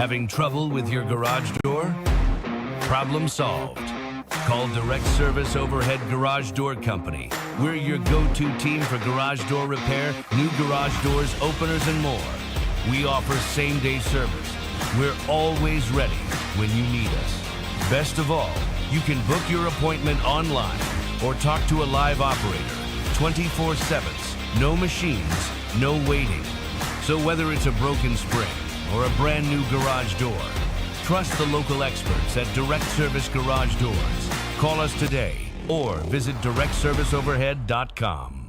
Having trouble with your garage door? Problem solved. Call Direct Service Overhead Garage Door Company. We're your go-to team for garage door repair, new garage doors, openers, and more. We offer same-day service. We're always ready when you need us. Best of all, you can book your appointment online or talk to a live operator 24/7. No machines, no waiting. So whether it's a broken spring or a brand new garage door, trust the local experts at Direct Service Garage Doors. Call us today or visit directserviceoverhead.com.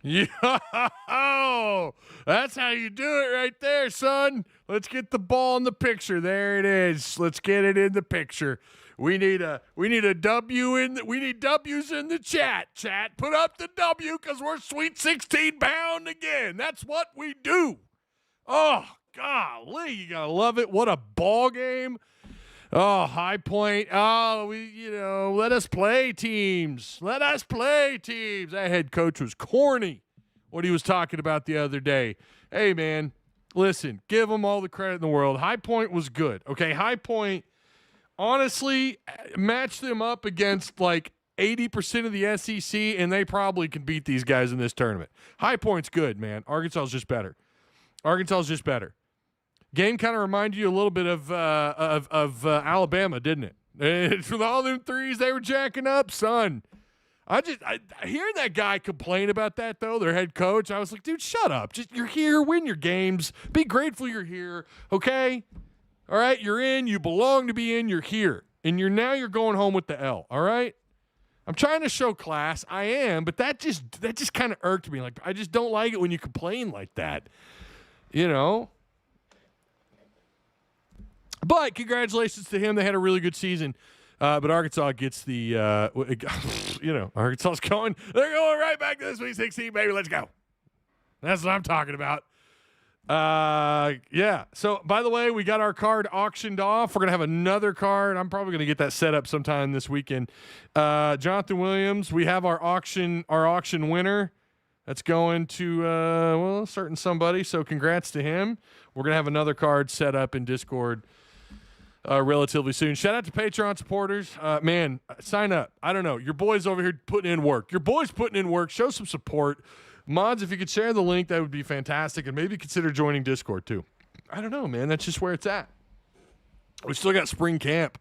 Yo, that's how you do it right there, son. Let's get the ball in the picture. There it is. Let's get it in the picture. We need a W we need W's in the chat. Chat, put up the W because we're Sweet 16 bound again. That's what we do. Oh, golly, you gotta love it. What a ball game. Oh, High Point. Oh, let us play teams. Let us play teams. That head coach was corny, what he was talking about the other day. Hey, man, listen, give them all the credit in the world. High Point was good. Okay, High Point, honestly, matched them up against like 80% of the SEC, and they probably can beat these guys in this tournament. High Point's good, man. Arkansas is just better. Game kind of reminded you a little bit of Alabama, didn't it? And for all them threes they were jacking up, son. I hearing that guy complain about that, though, their head coach, I was like, dude, shut up. Just you're here, win your games. Be grateful you're here, okay? All right, you're in. You belong to be in. You're here. And you're going home with the L, all right? I'm trying to show class. I am, but that just kind of irked me. Like, I just don't like it when you complain like that, you know? But congratulations to him. They had a really good season. But Arkansas gets the, Arkansas's going. They're going right back to the Sweet 16, baby. Let's go. That's what I'm talking about. Yeah. So, by the way, we got our card auctioned off. We're going to have another card. I'm probably going to get that set up sometime this weekend. Jonathan Williams, we have our auction winner. That's going to, a certain somebody. So, congrats to him. We're going to have another card set up in Discord relatively soon. Shout out to Patreon supporters. Man, sign up. I don't know. Your boy's over here putting in work. Show some support. Mods, if you could share the link, that would be fantastic. And maybe consider joining Discord, too. I don't know, man. That's just where it's at. We still got spring camp.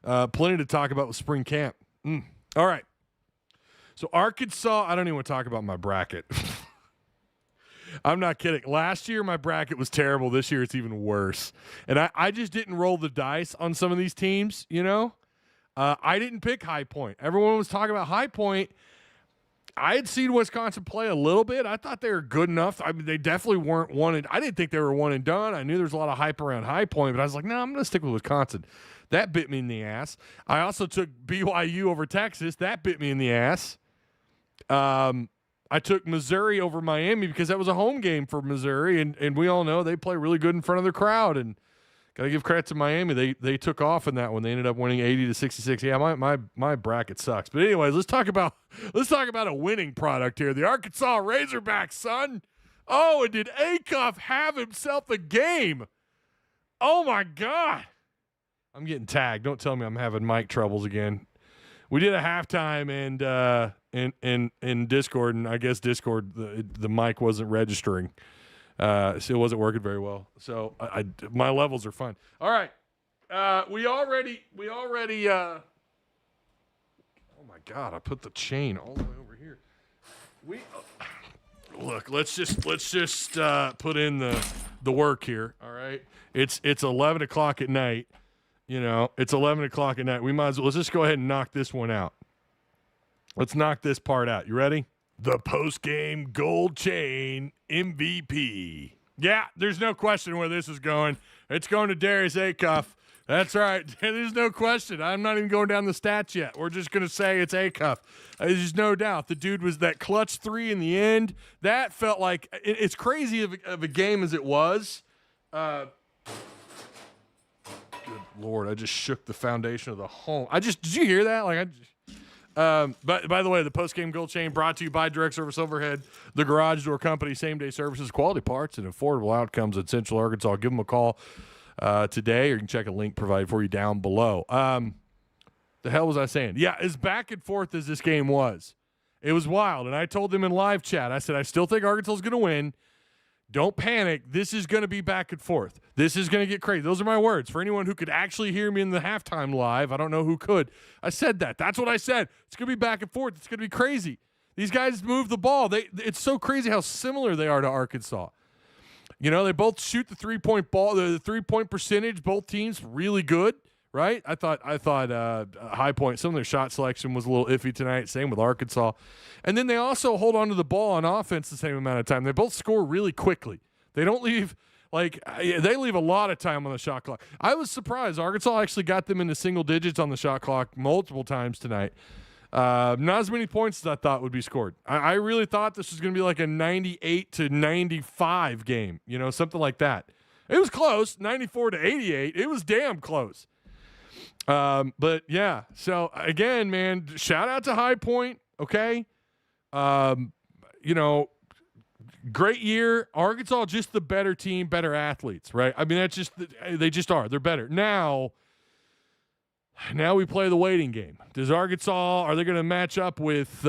Plenty to talk about with spring camp. All right. So Arkansas, I don't even want to talk about my bracket. I'm not kidding. Last year, my bracket was terrible. This year, it's even worse. And I just didn't roll the dice on some of these teams, you know? I didn't pick High Point. Everyone was talking about High Point. I had seen Wisconsin play a little bit. I thought they were good enough. I mean, they definitely weren't I didn't think they were one and done. I knew there was a lot of hype around High Point, but I was like, no, I'm going to stick with Wisconsin. That bit me in the ass. I also took BYU over Texas. That bit me in the ass. I took Missouri over Miami because that was a home game for Missouri, and we all know they play really good in front of their crowd. And got to give credit to Miami; they took off in that one. They ended up winning 80-66. Yeah, my bracket sucks. But anyways, let's talk about a winning product here. The Arkansas Razorbacks, son. Oh, and did Acuff have himself a game? Oh my God! I'm getting tagged. Don't tell me I'm having mic troubles again. We did a halftime in Discord, and I guess Discord the mic wasn't registering, so it wasn't working very well. So my levels are fine. All right, we already. Oh my God! I put the chain all the way over here. Look. Let's just put in the work here. All right, it's 11 o'clock at night. You know, it's 11 o'clock at night. Let's just go ahead and knock this one out. Let's knock this part out. You ready? The post-game gold chain MVP. Yeah, there's no question where this is going. It's going to Darius Acuff That's right. There's no question. I'm not even going down the stats yet. We're just going to say it's Acuff. There's no doubt. The dude was that clutch 3 in the end. That felt like it's crazy of a game as it was. Good Lord, I just shook the foundation of the home. Did you hear that? But by the way, the Postgame Gold Chain brought to you by Direct Service Overhead, the Garage Door Company, same-day services, quality parts, and affordable outcomes in Central Arkansas. Give them a call today, or you can check a link provided for you down below. The hell was I saying? Yeah, as back and forth as this game was, it was wild. And I told them in live chat, I said, I still think Arkansas is going to win. Don't panic. This is going to be back and forth. This is going to get crazy. Those are my words. For anyone who could actually hear me in the halftime live, I don't know who could. I said that. That's what I said. It's going to be back and forth. It's going to be crazy. These guys move the ball. It's so crazy how similar they are to Arkansas. You know, they both shoot the three-point ball. The three-point percentage, both teams, really good, right? I thought High Point, some of their shot selection was a little iffy tonight. Same with Arkansas. And then they also hold on to the ball on offense the same amount of time. They both score really quickly. They don't leave they leave a lot of time on the shot clock. I was surprised. Arkansas actually got them into single digits on the shot clock multiple times tonight. Not as many points as I thought would be scored. I really thought this was going to be like a 98-95 game, you know, something like that. It was close, 94-88. It was damn close. But yeah, so again, man, shout out to High Point. Okay. You know, great year. Arkansas, just the better team, better athletes, right? I mean, they just are. They're better. Now we play the waiting game. Are they going to match up with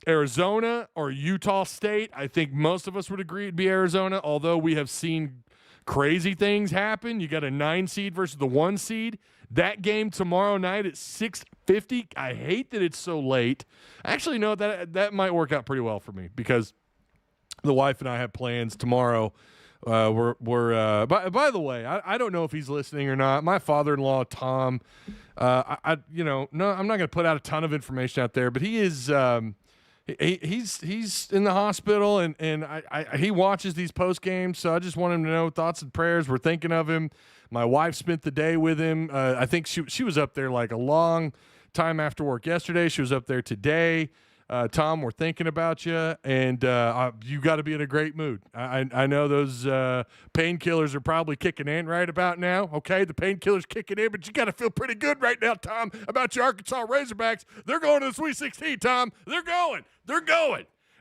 Arizona or Utah State? I think most of us would agree it'd be Arizona, although we have seen crazy things happen. You got a 9 seed versus the 1 seed. That game tomorrow night at 6:50. I hate that it's so late. Actually, no, that might work out pretty well for me because the wife and I have plans tomorrow. By the way, I don't know if he's listening or not. My father-in-law, Tom, no, I'm not going to put out a ton of information out there, but he is, he's in the hospital and he watches these post games. So I just want him to know thoughts and prayers. We're thinking of him. My wife spent the day with him. I think she was up there like a long time after work yesterday. She was up there today. Tom, we're thinking about you, and you got to be in a great mood. I know those painkillers are probably kicking in right about now. Okay, the painkillers kicking in, but you got to feel pretty good right now, Tom, about your Arkansas Razorbacks. They're going to the Sweet 16, Tom. They're going,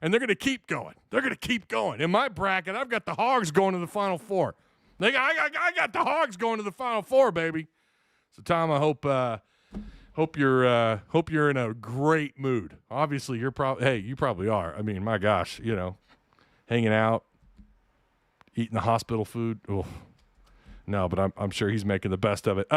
and they're going to keep going. They're going to keep going. In my bracket, I've got the Hogs going to the Final Four. I got the Hogs going to the Final Four, baby. So, Tom, I hope you're in a great mood. Obviously, you probably are. I mean, my gosh, you know, hanging out, eating the hospital food. Oh, no, but I'm sure he's making the best of it.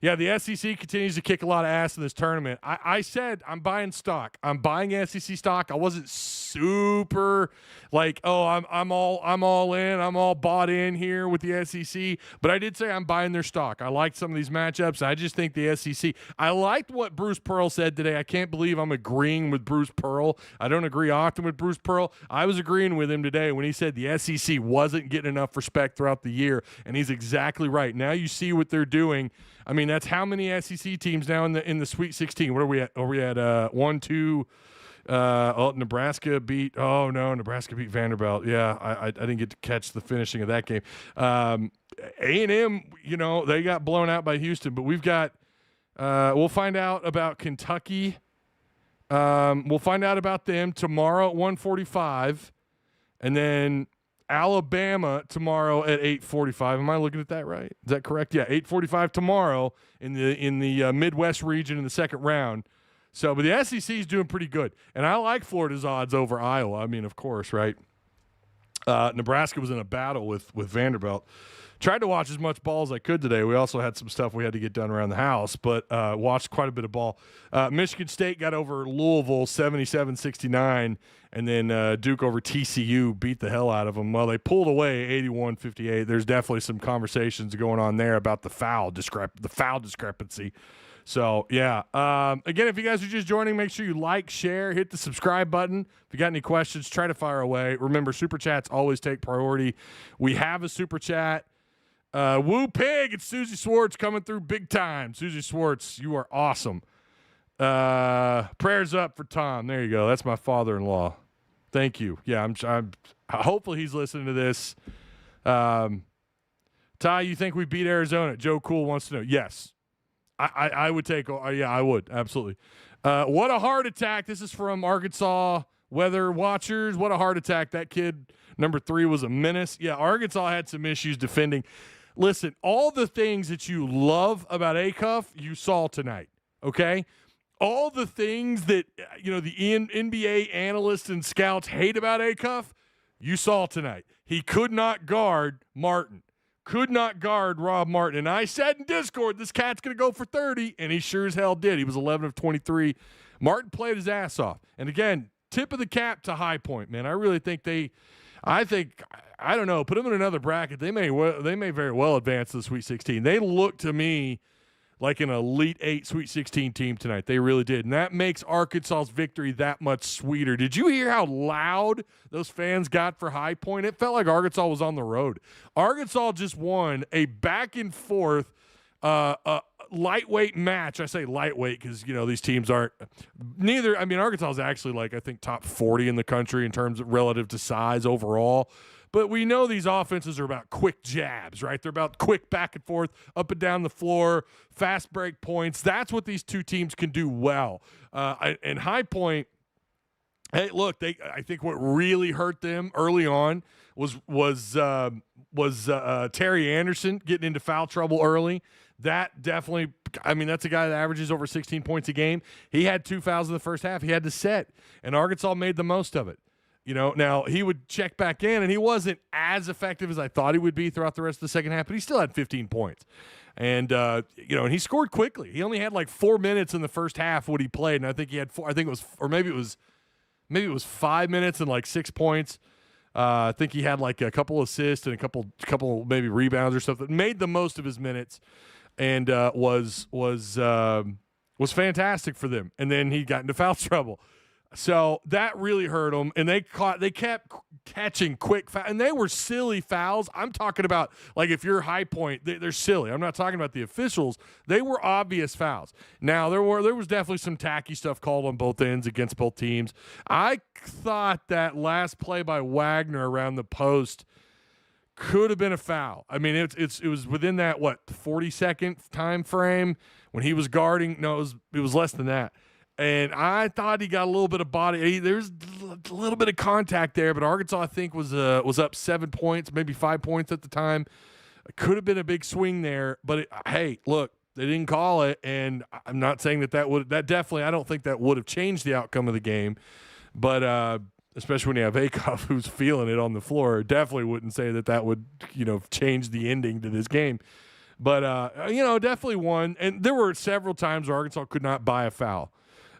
Yeah, the SEC continues to kick a lot of ass in this tournament. I said I'm buying stock. I'm buying SEC stock. I wasn't super like, oh, I'm all in. I'm all bought in here with the SEC. But I did say I'm buying their stock. I liked some of these matchups. I just think the SEC. I liked what Bruce Pearl said today. I can't believe I'm agreeing with Bruce Pearl. I don't agree often with Bruce Pearl. I was agreeing with him today when he said the SEC wasn't getting enough respect throughout the year, and he's exactly right. Now you see what they're doing. I mean, that's how many SEC teams now in the Sweet 16. What are we at? Are we at 1, 2? Nebraska beat. Oh no, Nebraska beat Vanderbilt. Yeah, I didn't get to catch the finishing of that game. A&M, you know, they got blown out by Houston, but we've got. We'll find out about Kentucky. We'll find out about them tomorrow at 1:45, and then Alabama tomorrow at 8:45. Am I looking at that right? Is that correct? Yeah, 8:45 tomorrow in the Midwest region in the second round. So, but the SEC is doing pretty good, and I like Florida's odds over Iowa. I mean, of course, right? Nebraska was in a battle with Vanderbilt. Tried to watch as much ball as I could today. We also had some stuff we had to get done around the house, but watched quite a bit of ball. Michigan State got over Louisville 77-69, and then Duke over TCU beat the hell out of them. Well, they pulled away 81-58. There's definitely some conversations going on there about the foul discrepancy. So, yeah. Again, if you guys are just joining, make sure you like, share, hit the subscribe button. If you got any questions, try to fire away. Remember, Super Chats always take priority. We have a Super Chat. Woo Pig, it's Susie Swartz coming through big time. Susie Swartz, you are awesome. Prayers up for Tom. There you go. That's my father-in-law. Thank you. Yeah, I'm hopefully he's listening to this. Ty, you think we beat Arizona? Joe Cool wants to know. Yes. I would take yeah, I would. Absolutely. What a heart attack. This is from Arkansas Weather Watchers. What a heart attack. That kid, number 3, was a menace. Yeah, Arkansas had some issues defending. Listen, all the things that you love about Acuff, you saw tonight, okay? All the things that, the NBA analysts and scouts hate about Acuff, you saw tonight. He could not guard Martin. Could not guard Rob Martin. And I said in Discord, this cat's going to go for 30, and he sure as hell did. He was 11 of 23. Martin played his ass off. And again, tip of the cap to High Point, man. I really think I don't know, put them in another bracket. They may very well advance to the Sweet 16. They look to me like an Elite 8 Sweet 16 team tonight. They really did. And that makes Arkansas's victory that much sweeter. Did you hear how loud those fans got for High Point? It felt like Arkansas was on the road. Arkansas just won a back and forth lightweight match. I say lightweight because, these teams aren't neither. I mean, Arkansas is actually I think top 40 in the country in terms of relative to size overall. But we know these offenses are about quick jabs, right? They're about quick back and forth, up and down the floor, fast break points. That's what these two teams can do well. And High Point, hey, look, I think what really hurt them early on was Terry Anderson getting into foul trouble early. That definitely, that's a guy that averages over 16 points a game. He had 2 fouls in the first half. He had to set, and Arkansas made the most of it. Now he would check back in, and he wasn't as effective as I thought he would be throughout the rest of the second half, but he still had 15 points. And, and he scored quickly. He only had 4 minutes in the first half when he played, and I think he had 4, maybe it was 5 minutes and 6 points. I think he had a couple assists and a couple maybe rebounds or something. Made the most of his minutes, and was fantastic for them. And then he got into foul trouble. So that really hurt them, and they kept catching quick fouls, and they were silly fouls. I'm talking about if you're High Point, they're silly. I'm not talking about the officials. They were obvious fouls. Now there was definitely some tacky stuff called on both ends against both teams. I thought that last play by Wagner around the post could have been a foul. I mean, it was within that 40-second time frame when he was guarding. No, it was less than that. And I thought he got a little bit of body. There's a little bit of contact there, but Arkansas, I think, was up 7 points, maybe 5 points at the time. It could have been a big swing there, but hey, look, they didn't call it, and I'm not saying that definitely, I don't think that would have changed the outcome of the game. But especially when you have Acuff who's feeling it on the floor, definitely wouldn't say that would change the ending to this game. But definitely won, and there were several times where Arkansas could not buy a foul.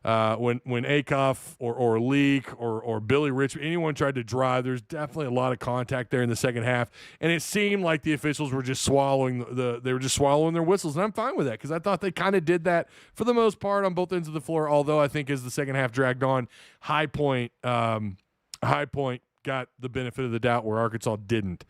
When Acuff or Leak or Billy Rich, anyone tried to drive, there's definitely a lot of contact there in the second half, and it seemed like the officials were just swallowing their whistles, and I'm fine with that because I thought they kind of did that for the most part on both ends of the floor. Although I think as the second half dragged on, High Point got the benefit of the doubt where Arkansas didn't.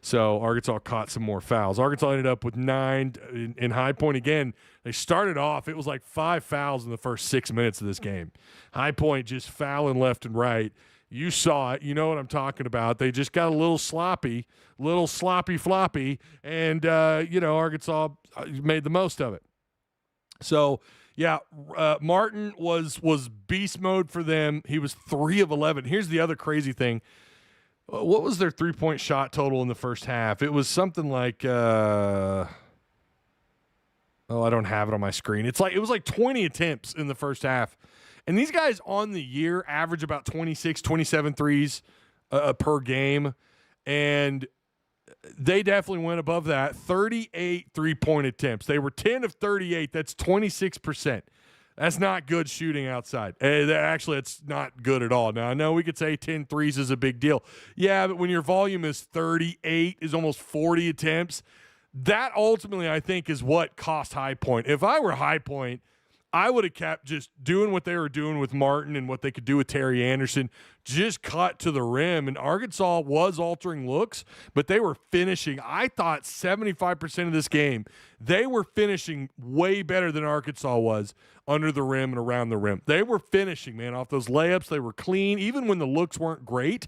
So Arkansas caught some more fouls. Arkansas ended up with 9 in High Point again. They started off, it was 5 fouls in the first 6 minutes of this game. High Point just fouling left and right. You saw it. You know what I'm talking about. They just got a little sloppy floppy, and, Arkansas made the most of it. So, yeah, Martin was beast mode for them. He was 3 of 11. Here's the other crazy thing. What was their 3-point shot total in the first half? It was something like I don't have it on my screen. It was 20 attempts in the first half. And these guys on the year average about 26, 27 threes per game. And they definitely went above that. 38 3-point attempts. They were 10 of 38. That's 26%. That's not good shooting outside. Actually, it's not good at all. Now, I know we could say 10 threes is a big deal. Yeah, but when your volume is 38, is almost 40 attempts, that ultimately, I think, is what cost High Point. If I were High Point, I would have kept just doing what they were doing with Martin and what they could do with Terry Anderson, just cut to the rim. And Arkansas was altering looks, but they were finishing. I thought 75% of this game, they were finishing way better than Arkansas was under the rim and around the rim. They were finishing, man, off those layups. They were clean, even when the looks weren't great.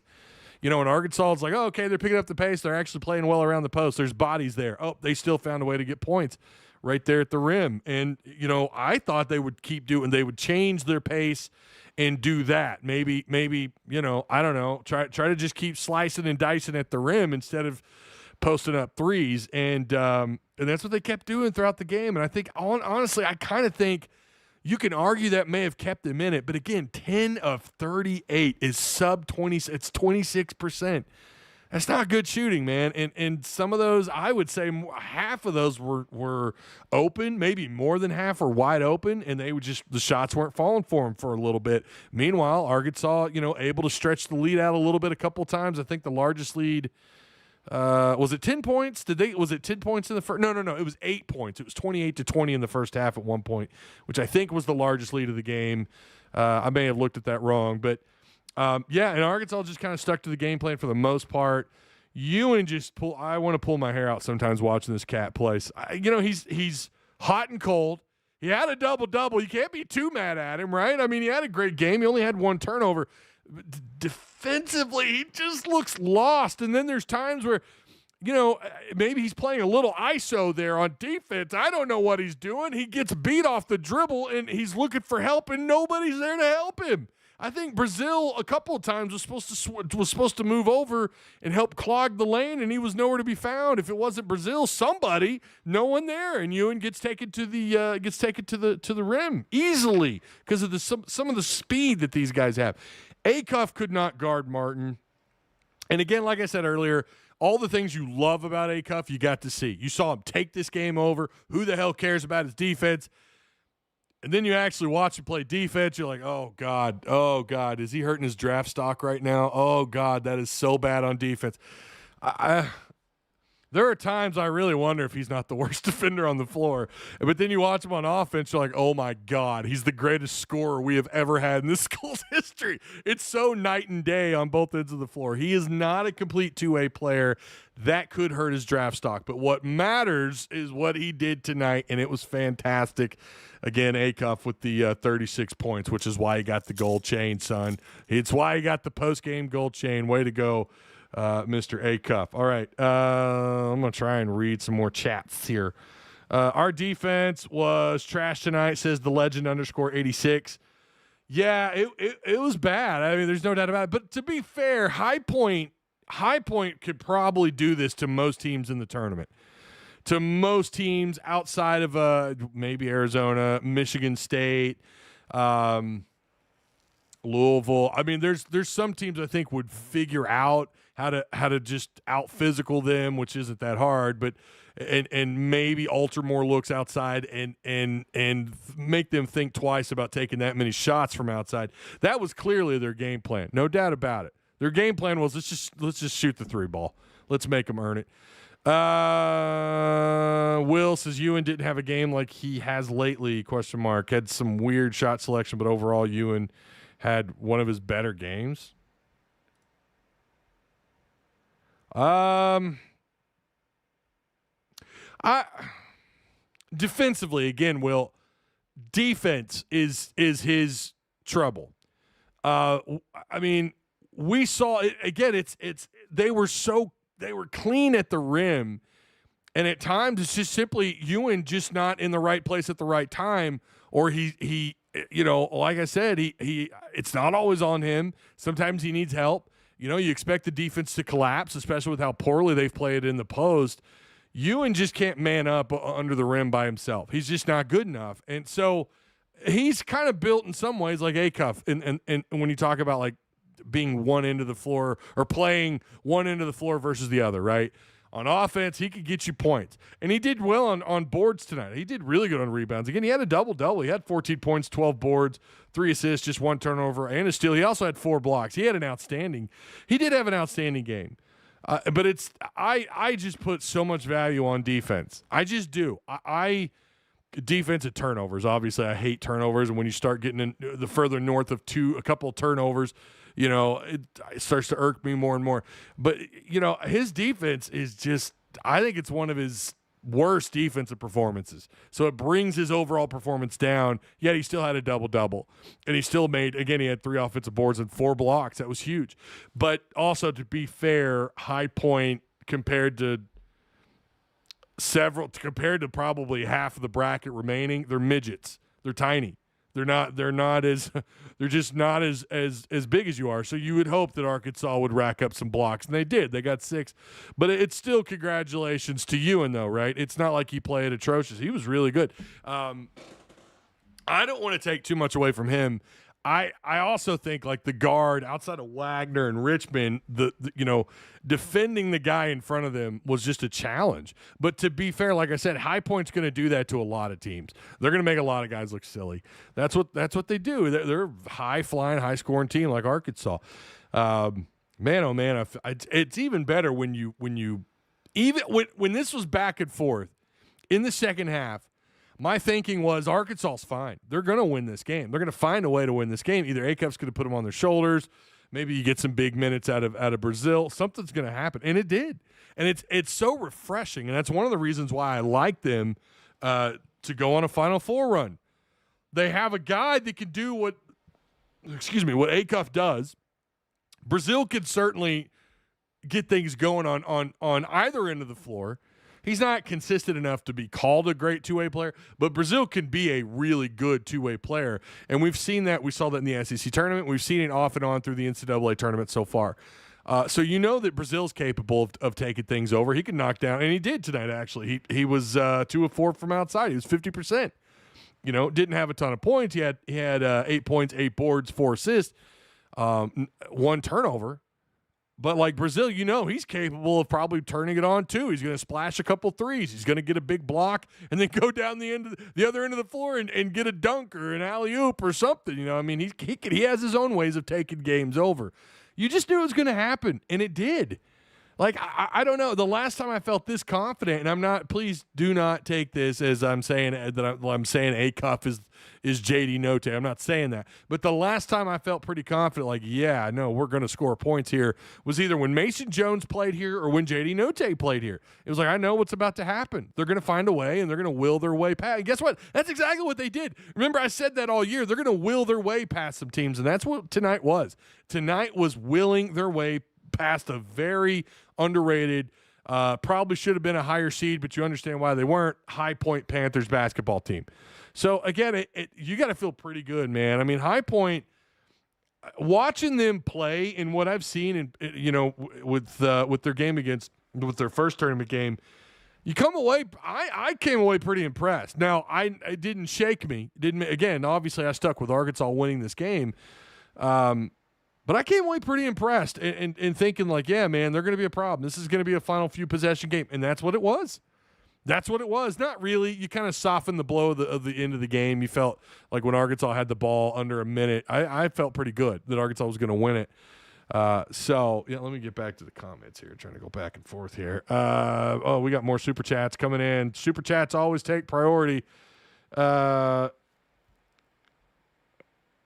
You know, in Arkansas, it's like, oh, okay, they're picking up the pace. They're actually playing well around the post. There's bodies there. Oh, they still found a way to get points right there at the rim. And, you know, I thought they would keep doing, they would change their pace and do that. Maybe, you know, I don't know, try to just keep slicing and dicing at the rim instead of posting up threes. And that's what they kept doing throughout the game. And I think, honestly, I kind of think you can argue that may have kept them in it. But again, 10 of 38 is sub 20. It's 26%. That's not good shooting, man. And some of those, I would say half of those were open, maybe more than half were wide open, and they would just, the shots weren't falling for them for a little bit. Meanwhile, Arkansas, you know, able to stretch the lead out a little bit a couple times. I think the largest lead, was it 10 points? Was it 10 points in the first? No. It was 8 points. It was 28-20 in the first half at one point, which I think was the largest lead of the game. I may have looked at that wrong, but yeah, and Arkansas just kind of stuck to the game plan for the most part. Ewan just I want to pull my hair out sometimes watching this cat play. You know, he's hot and cold. He had a double-double. You can't be too mad at him, right? I mean, he had a great game. He only had one turnover. Defensively, he just looks lost. And then there's times where, you know, maybe he's playing a little ISO there on defense. I don't know what he's doing. He gets beat off the dribble, and he's looking for help, and nobody's there to help him. I think Brazil a couple of times was supposed to move over and help clog the lane, and he was nowhere to be found. If it wasn't Brazil, somebody, no one there, and Ewan gets taken to the rim easily because of some of the speed that these guys have. Acuff could not guard Martin, and again, like I said earlier, all the things you love about Acuff, you got to see. You saw him take this game over. Who the hell cares about his defense? And then you actually watch him play defense. You're like, oh, God, is he hurting his draft stock right now? Oh, God, that is so bad on defense. There are times I really wonder if he's not the worst defender on the floor. But then you watch him on offense, you're like, oh, my God, he's the greatest scorer we have ever had in this school's history. It's so night and day on both ends of the floor. He is not a complete two-way player. That could hurt his draft stock. But what matters is what he did tonight, and it was fantastic. Again, Acuff with the 36 points, which is why he got the gold chain, son. It's why he got the post-game gold chain. Way to go, Mr. Acuff. All right, I'm going to try and read some more chats here. Our defense was trash tonight, says the legend _86. Yeah, it was bad. I mean, there's no doubt about it. But to be fair, High Point could probably do this to most teams in the tournament. To most teams outside of maybe Arizona, Michigan State, Louisville. I mean, there's some teams I think would figure out how to just out physical them, which isn't that hard, but and maybe alter more looks outside and make them think twice about taking that many shots from outside. That was clearly their game plan, no doubt about it. Their game plan was let's just shoot the three ball. Let's make them earn it. Will says Ewan didn't have a game like he has lately, ? Had some weird shot selection, but overall Ewan had one of his better games. Defensively, again, Will, defense is his trouble. I mean, we saw it again. They were clean at the rim, and at times it's just simply Ewan just not in the right place at the right time, or he you know, like I said, he it's not always on him. Sometimes he needs help. You know, you expect the defense to collapse, especially with how poorly they've played in the post. Ewan just can't man up under the rim by himself. He's just not good enough, and so he's kind of built in some ways like Acuff. And when you talk about like being one end of the floor or playing one end of the floor versus the other, right? On offense, he could get you points. And he did well on boards tonight. He did really good on rebounds. Again, he had a double-double. He had 14 points, 12 boards, 3 assists, just 1 turnover, and a steal. He also had 4 blocks. He did have an outstanding game. But I just put so much value on defense. I just do. I defensive turnovers. Obviously, I hate turnovers, and when you start getting in the further north of a couple of turnovers, it starts to irk me more and more. But his defense is just, I think it's one of his worst defensive performances. So it brings his overall performance down, yet he still had a double-double. And he still made, again, he had 3 offensive boards and 4 blocks. That was huge. But also, to be fair, High Point compared to probably half of the bracket remaining, they're midgets. They're tiny. They're just not as big as you are. So you would hope that Arkansas would rack up some blocks, and they did. They got 6. But it's still congratulations to Ewan, though, right? It's not like he played atrocious. He was really good. I don't want to take too much away from him. I also think, like, the guard outside of Wagner and Richmond, defending the guy in front of them was just a challenge. But to be fair, like I said, High Point's going to do that to a lot of teams. They're going to make a lot of guys look silly. That's what they do. They're a high-flying, high-scoring team like Arkansas. Man, oh man, it's even better when this was back and forth in the second half. My thinking was Arkansas's fine. They're going to win this game. They're going to find a way to win this game. Either Acuff's going to put them on their shoulders. Maybe you get some big minutes out of Brazil. Something's going to happen, and it did. And it's so refreshing, and that's one of the reasons why I like them to go on a Final Four run. They have a guy that can do what Acuff does. Brazil could certainly get things going on either end of the floor. He's not consistent enough to be called a great two-way player, but Brazil can be a really good two-way player, and we've seen that. We saw that in the SEC tournament. We've seen it off and on through the NCAA tournament so far. So that Brazil's capable of taking things over. He can knock down, and he did tonight, actually. He was 2 of 4 from outside. He was 50%. Didn't have a ton of points. He had 8 points, 8 boards, 4 assists, 1 turnover. But like Brazil, he's capable of probably turning it on too. He's going to splash a couple threes. He's going to get a big block and then go down the other end of the floor and get a dunk or an alley-oop or something. He has his own ways of taking games over. You just knew it was going to happen, and it did. Like, I don't know. The last time I felt this confident, and I'm not, please do not take this as I'm saying I'm saying Acuff is JD Note. I'm not saying that. But the last time I felt pretty confident, like, yeah, no, we're going to score points here, was either when Mason Jones played here or when JD Note played here. It was like, I know what's about to happen. They're going to find a way, and they're going to will their way past. And guess what? That's exactly what they did. Remember, I said that all year. They're going to will their way past some teams, and that's what tonight was. Tonight was willing their way past a very underrated, probably should have been a higher seed, but you understand why they weren't, High Point Panthers basketball team. So, again, you got to feel pretty good, man. I mean, High Point, watching them play in what I've seen, with their game with their first tournament game, you come away, I came away pretty impressed. Now, it didn't shake me. Again, obviously I stuck with Arkansas winning this game. But I came away pretty impressed and thinking, like, yeah, man, they're going to be a problem. This is going to be a final few possession game. And that's what it was. That's what it was. Not really. You kind of softened the blow of the end of the game. You felt like when Arkansas had the ball under a minute, I felt pretty good that Arkansas was going to win it. Let me get back to the comments here. Trying to go back and forth here. We got more Super Chats coming in. Super Chats always take priority.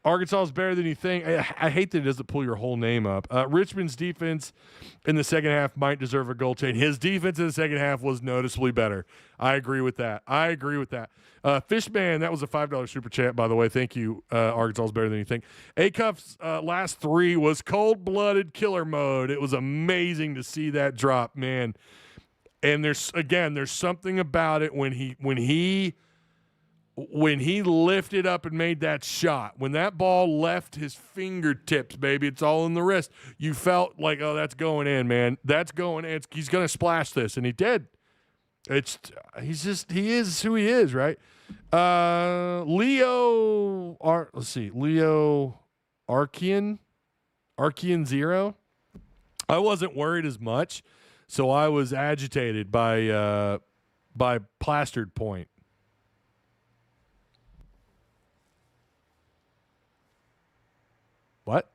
Arkansas is better than you think. I hate that it doesn't pull your whole name up. Richmond's defense in the second half might deserve a goal change. His defense in the second half was noticeably better. I agree with that. Fishman, that was a $5 super chat, by the way. Thank you. Arkansas is better than you think. Acuff's last 3 was cold-blooded killer mode. It was amazing to see that drop, man. And there's something about it when he lifted up and made that shot, when that ball left his fingertips, baby, it's all in the wrist. You felt like, oh, that's going in, man. That's going in. He's going to splash this, and he did. He is who he is, right? Leo Archean 0. I wasn't worried as much, so I was agitated by Plastered Point. What?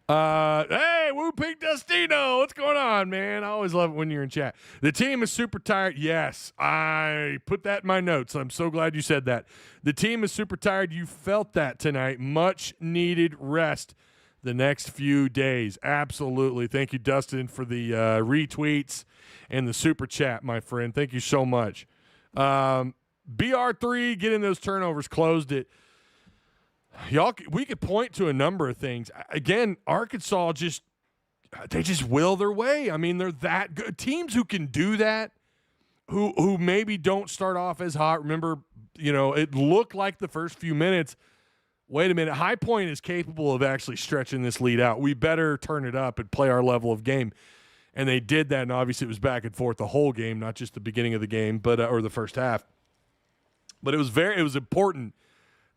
Hey, Woo Pink Dustino, what's going on, man? I always love it when you're in chat. The team is super tired. Yes, I put that in my notes. I'm so glad you said that. The team is super tired. You felt that tonight. Much needed rest the next few days. Absolutely. Thank you, Dustin, for the retweets and the super chat, my friend. Thank you so much. BR3 getting those turnovers, closed it. Y'all, we could point to a number of things. Again, Arkansas they just will their way. I mean, they're that good. Teams who can do that, who maybe don't start off as hot. Remember, it looked like the first few minutes, wait a minute, High Point is capable of actually stretching this lead out. We better turn it up and play our level of game. And they did that, and obviously it was back and forth the whole game, not just the beginning of the game, but or the first half. But it was important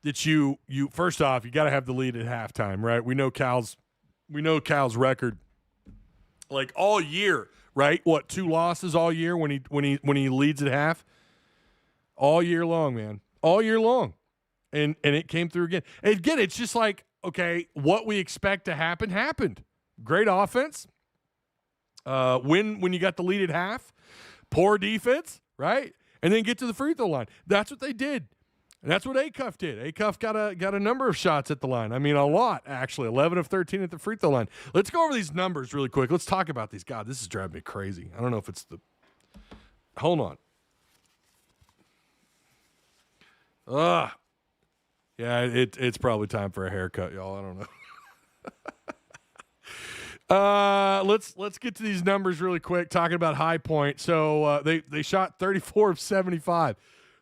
that you first off, you got to have the lead at halftime, right? We know Cal's record, like all year, right? What, 2 losses all year when he leads at half, all year long, man, all year long, and it came through again. And again, it's just like, okay, what we expect to happen happened. Great offense. When you got the lead at half, poor defense, right? And then get to the free throw line. That's what they did. And that's what Acuff did. Acuff got a number of shots at the line. I mean, a lot, actually. 11 of 13 at the free throw line. Let's go over these numbers really quick. Let's talk about these. God, this is driving me crazy. I don't know if it's the – hold on. Yeah, it's probably time for a haircut, y'all. I don't know. Let's get to these numbers really quick, talking about High Point. So they shot 34 of 75.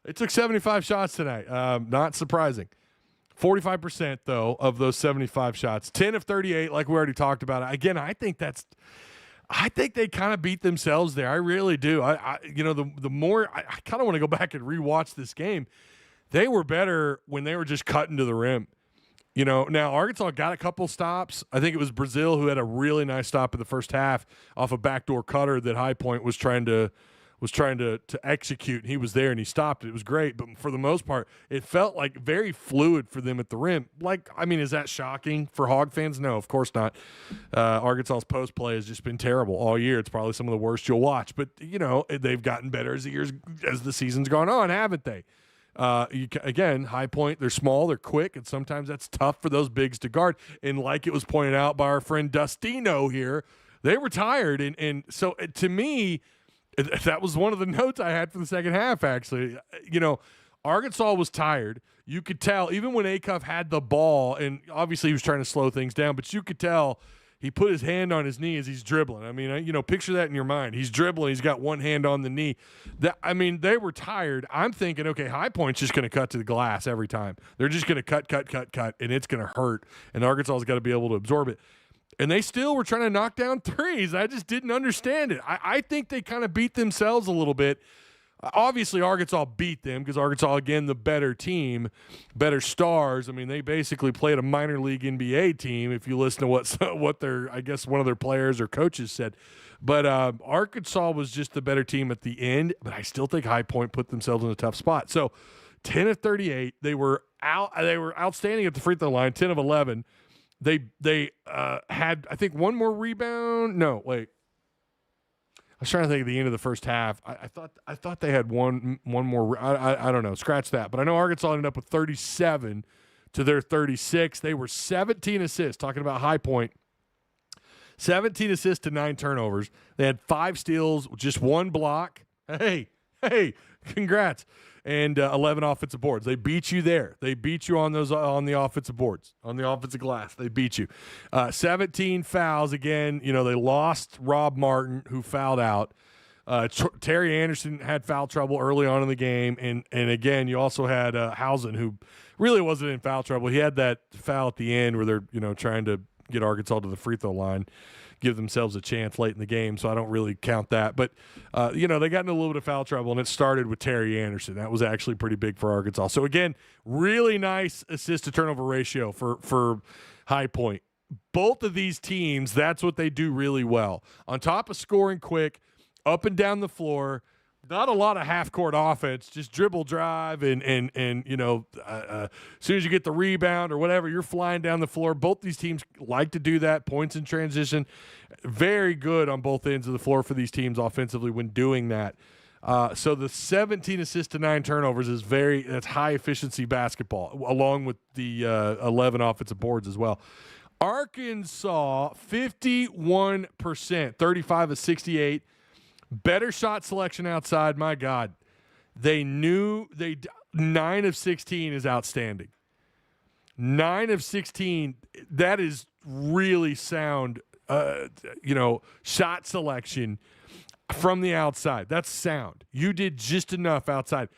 They took 75 shots tonight. Not surprising. 45%, though, of those 75 shots. 10 of 38, like we already talked about. Again, I think they kind of beat themselves there. I really do. The more I kind of want to go back and rewatch this game. They were better when they were just cutting to the rim. Now Arkansas got a couple stops. I think it was Brazil who had a really nice stop in the first half off a backdoor cutter that High Point was trying to execute. He was there and he stopped it. It was great, but for the most part, it felt like very fluid for them at the rim. Is that shocking for Hog fans? No, of course not. Arkansas's post play has just been terrible all year. It's probably some of the worst you'll watch, but they've gotten better as the season's gone on, haven't they? Again, High Point, they're small, they're quick, and sometimes that's tough for those bigs to guard. And like it was pointed out by our friend Dustino here, they were tired. And so to me, that was one of the notes I had for the second half, actually. Arkansas was tired. You could tell, even when Acuff had the ball, and obviously he was trying to slow things down, but you could tell he put his hand on his knee as he's dribbling. I mean, picture that in your mind. He's dribbling. He's got one hand on the knee. They were tired. I'm thinking, okay, High Point's just going to cut to the glass every time. They're just going to cut, and it's going to hurt. And Arkansas's got to be able to absorb it. And they still were trying to knock down threes. I just didn't understand it. I think they kind of beat themselves a little bit. Obviously, Arkansas beat them because Arkansas, again, the better team, better stars. I mean, they basically played a minor league NBA team if you listen to what their, I guess, one of their players or coaches said. But Arkansas was just the better team at the end, but I still think High Point put themselves in a tough spot. So 10 of 38, they were outstanding at the free throw line, 10 of 11. They had, I think, one more rebound. No, wait. I was trying to think of the end of the first half. I thought they had one more. I don't know. Scratch that. But I know Arkansas ended up with 37 to their 36. They were 17 assists. Talking about High Point. 17 assists to 9 turnovers. They had 5 steals, just 1 block. Hey, congrats. And 11 offensive boards. They beat you there. They beat you on the offensive boards, on the offensive glass. They beat you. 17 fouls. Again, they lost Rob Martin, who fouled out. Terry Anderson had foul trouble early on in the game. And again, you also had Housen, who really wasn't in foul trouble. He had that foul at the end where they're trying to get Arkansas to the free throw line, give themselves a chance late in the game, so I don't really count that. But, they got into a little bit of foul trouble, and it started with Terry Anderson. That was actually pretty big for Arkansas. So, again, really nice assist-to-turnover ratio for High Point. Both of these teams, that's what they do really well. On top of scoring quick, up and down the floor, Not a lot of half-court offense, just dribble drive and as soon as you get the rebound or whatever, you're flying down the floor. Both these teams like to do that, points in transition. Very good on both ends of the floor for these teams offensively when doing that. So the 17 assists to 9 turnovers is that's high-efficiency basketball, along with the 11 offensive boards as well. Arkansas, 51%, 35 of 68. Better shot selection outside. My God, 9 of 16 is outstanding. 9 of 16. That is really sound. Shot selection from the outside. That's sound. You did just enough outside.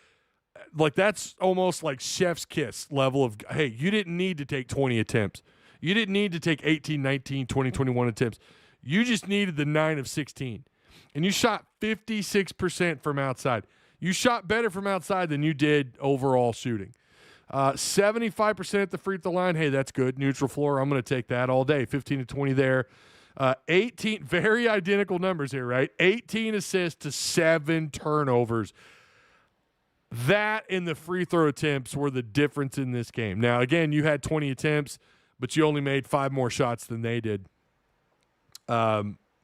Like that's almost like chef's kiss level of. Hey, you didn't need to take 20 attempts. You didn't need to take 18, 19, 20, 21 attempts. You just needed the 9 of 16. And you shot 56% from outside. You shot better from outside than you did overall shooting. 75% at the free throw line. Hey, that's good. Neutral floor. I'm going to take that all day. 15 to 20 there. 18, very identical numbers here, right? 18 assists to 7 turnovers. That and the free throw attempts were the difference in this game. Now, again, you had 20 attempts, but you only made 5 more shots than they did.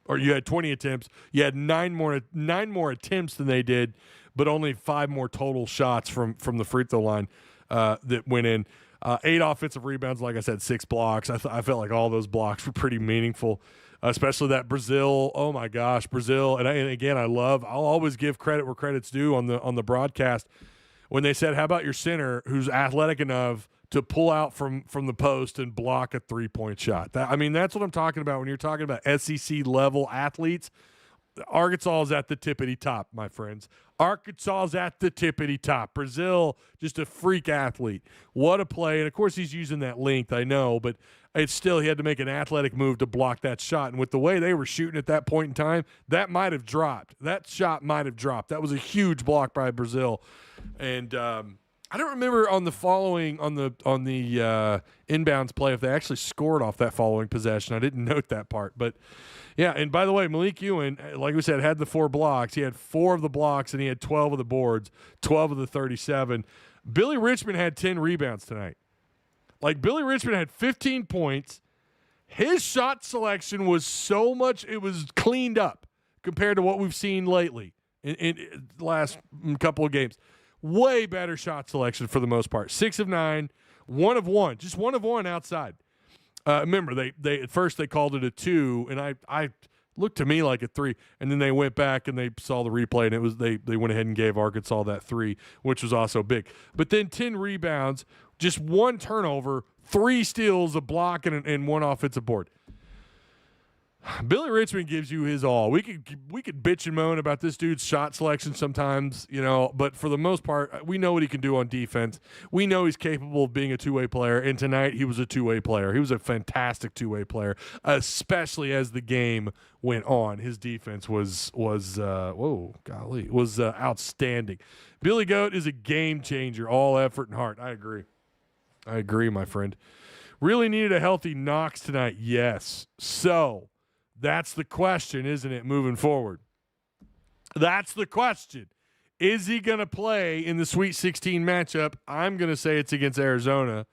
Or you had 20 attempts. You had 9 more attempts than they did, but only 5 more total shots from the free throw line that went in. 8 offensive rebounds, like I said, 6 blocks. I felt like all those blocks were pretty meaningful, especially that Brazil. Oh my gosh, Brazil! And again, I'll always give credit where credit's due on the broadcast when they said, "How about your center who's athletic enough to pull out from the post and block a 3-point shot?" That's what I'm talking about when you're talking about SEC level athletes. Arkansas is at the tippity top, my friends. Arkansas is at the tippity top. Brazil, just a freak athlete. What a play. And, of course, he's using that length, I know, but it's still he had to make an athletic move to block that shot. And with the way they were shooting at that point in time, that might have dropped. That shot might have dropped. That was a huge block by Brazil. And I don't remember on the inbounds play if they actually scored off that following possession. I didn't note that part. But, yeah, and by the way, Malik Ewan, like we said, had the 4 blocks. He had 4 of the blocks, and he had 12 of the boards, 12 of the 37. Billy Richmond had 10 rebounds tonight. Like, Billy Richmond had 15 points. His shot selection was it was cleaned up compared to what we've seen lately in the last couple of games. Way better shot selection for the most part. 6 of 9, 1 of 1, just 1 of 1 outside. Remember, they at first they called it a 2, and I looked to me like a 3, and then they went back and they saw the replay, and it was they went ahead and gave Arkansas that 3, which was also big. But then 10 rebounds, just 1 turnover, 3 steals, a block, and 1 offensive board. Billy Richmond gives you his all. We could bitch and moan about this dude's shot selection sometimes, but for the most part, we know what he can do on defense. We know he's capable of being a two-way player, and tonight he was a two-way player. He was a fantastic two-way player, especially as the game went on. His defense was outstanding. Billy Goat is a game changer, all effort and heart. I agree, my friend. Really needed a healthy Knox tonight, yes. So that's the question, isn't it, moving forward? That's the question. Is he going to play in the Sweet 16 matchup? I'm going to say it's against Arizona.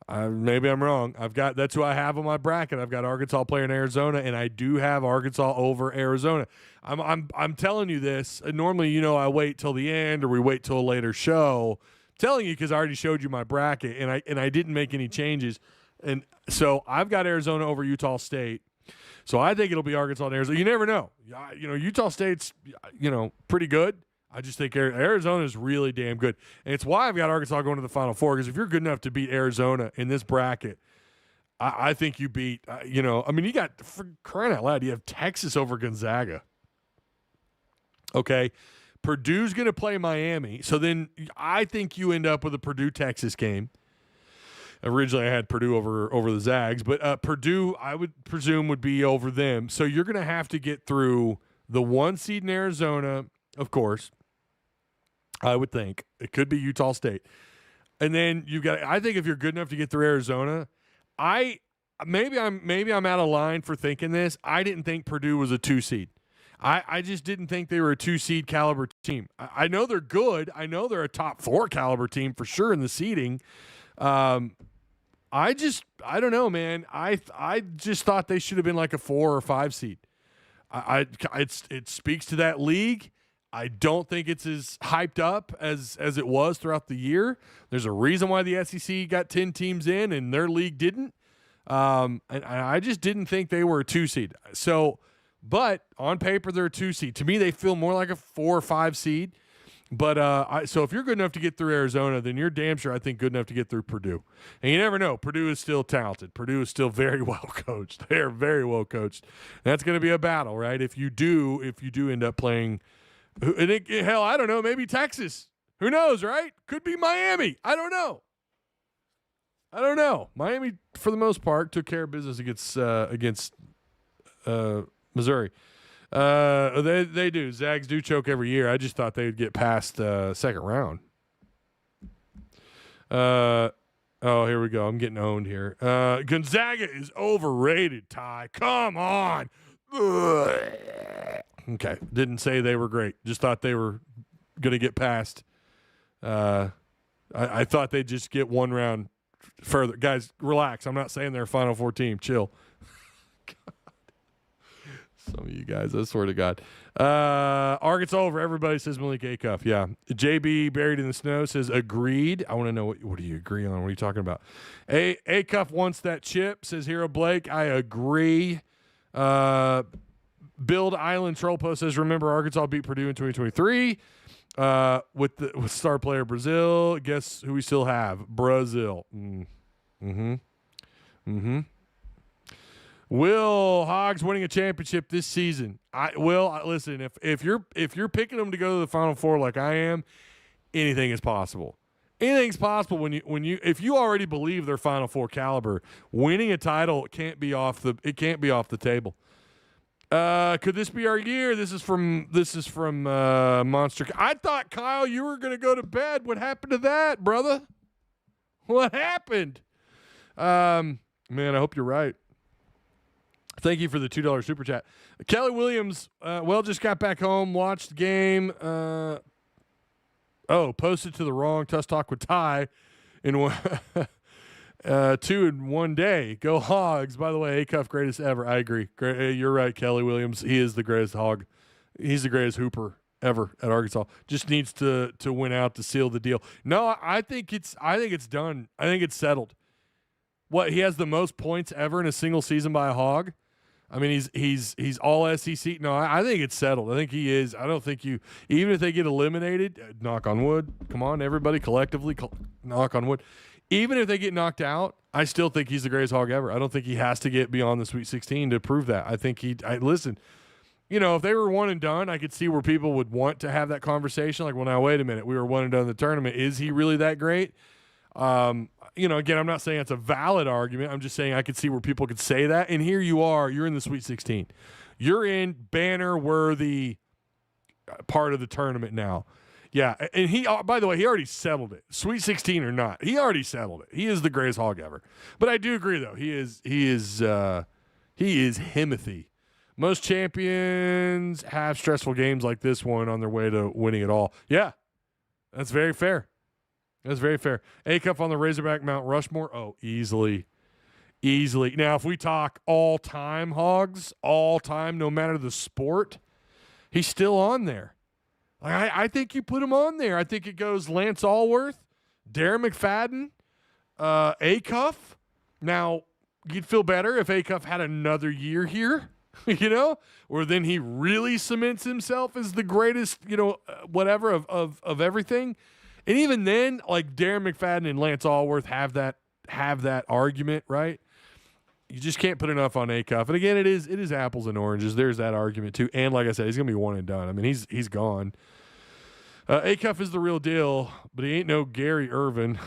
Maybe I'm wrong. That's who I have on my bracket. I've got Arkansas playing Arizona, and I do have Arkansas over Arizona. I'm telling you this. Normally, I wait till the end or we wait till a later show. I'm telling you because I already showed you my bracket, and I didn't make any changes. And so I've got Arizona over Utah State. So I think it'll be Arkansas and Arizona. You never know. Utah State's, pretty good. I just think Arizona is really damn good. And it's why I've got Arkansas going to the Final Four, because if you're good enough to beat Arizona in this bracket, I think you beat, you got, for crying out loud, you have Texas over Gonzaga. Okay. Purdue's going to play Miami. So then I think you end up with a Purdue-Texas game. Originally, I had Purdue over the Zags, but Purdue, I would presume, would be over them. So you're going to have to get through the 1 seed in Arizona, of course. I would think it could be Utah State, and then you've got. I think if you're good enough to get through Arizona, maybe I'm out of line for thinking this. I didn't think Purdue was a 2 seed. I just didn't think they were a 2-seed caliber team. I know they're good. I know they're a top 4 caliber team for sure in the seeding. I don't know, man. I just thought they should have been like a 4 or 5 seed. It speaks to that league. I don't think it's as hyped up as it was throughout the year. There's a reason why the SEC got 10 teams in and their league didn't. And I just didn't think they were a 2 seed. So, but on paper they're a 2 seed. To me, they feel more like a 4 or 5 seed. But so if you're good enough to get through Arizona, then you're damn sure, I think, good enough to get through Purdue. And you never know. Purdue is still talented. Purdue is still very well coached. They are very well coached. And that's going to be a battle, right? If you do end up playing, hell, I don't know, maybe Texas. Who knows, right? Could be Miami. I don't know. Miami, for the most part, took care of business against Missouri. They do. Zags do choke every year. I just thought they would get past second round. Oh, here we go. I'm getting owned here. Gonzaga is overrated, Ty. Come on. Ugh. Okay. Didn't say they were great. Just thought they were going to get past. I thought they'd just get one round further. Guys, relax. I'm not saying they're a Final Four team. Chill. Some of you guys, I swear to God. Arkansas over. Everybody says Malik Acuff. Yeah. JB buried in the snow says agreed. I want to know what do you agree on? What are you talking about? Acuff wants that chip, says Hero Blake. I agree. Build Island Trollpo says remember Arkansas beat Purdue in 2023 with star player Brazil. Guess who we still have? Brazil. Will Hogs winning a championship this season? Listen, if you're picking them to go to the Final Four like I am, anything is possible. Anything's possible if you already believe they're Final Four caliber. Winning a title can't be off the table. Could this be our year? This is from Monster. I thought, Kyle, you were gonna go to bed. What happened to that, brother? What happened? Man, I hope you're right. Thank you for the $2 super chat. Kelly Williams, just got back home, watched the game. Posted to the wrong Tuss Talk with Ty in 2 in 1 day. Go Hogs. By the way, Acuff, greatest ever. I agree. You're right, Kelly Williams. He is the greatest Hog. He's the greatest hooper ever at Arkansas. Just needs to win out to seal the deal. No, I think it's done. I think it's settled. What, he has the most points ever in a single season by a Hog? I mean, he's all SEC. No, I think it's settled. I think he is. I don't think even if they get eliminated, knock on wood. Come on, everybody, collectively, knock on wood. Even if they get knocked out, I still think he's the greatest Hog ever. I don't think he has to get beyond the Sweet 16 to prove that. I think listen, if they were one and done, I could see where people would want to have that conversation. Like, well, now, wait a minute. We were one and done in the tournament. Is he really that great? Again, I'm not saying it's a valid argument. I'm just saying I could see where people could say that. And here you are. You're in the Sweet 16. You're in banner-worthy part of the tournament now. Yeah, and he, by the way, he already settled it. Sweet 16 or not, he already settled it. He is the greatest Hog ever. But I do agree, though. He is Himothy. Most champions have stressful games like this one on their way to winning it all. Yeah, that's very fair. That's very fair. Acuff on the Razorback Mount Rushmore. Oh, easily. Now, if we talk all-time Hogs, all-time, no matter the sport, he's still on there. I think you put him on there. I think it goes Lance Allworth, Darren McFadden, Acuff. Now, you'd feel better if Acuff had another year here, or then he really cements himself as the greatest, whatever of everything. And even then, like Darren McFadden and Lance Allworth have that argument, right? You just can't put enough on Acuff. And again, it is apples and oranges. There's that argument too. And like I said, he's gonna be one and done. I mean, he's gone. Acuff is the real deal, but he ain't no Gary Irvin.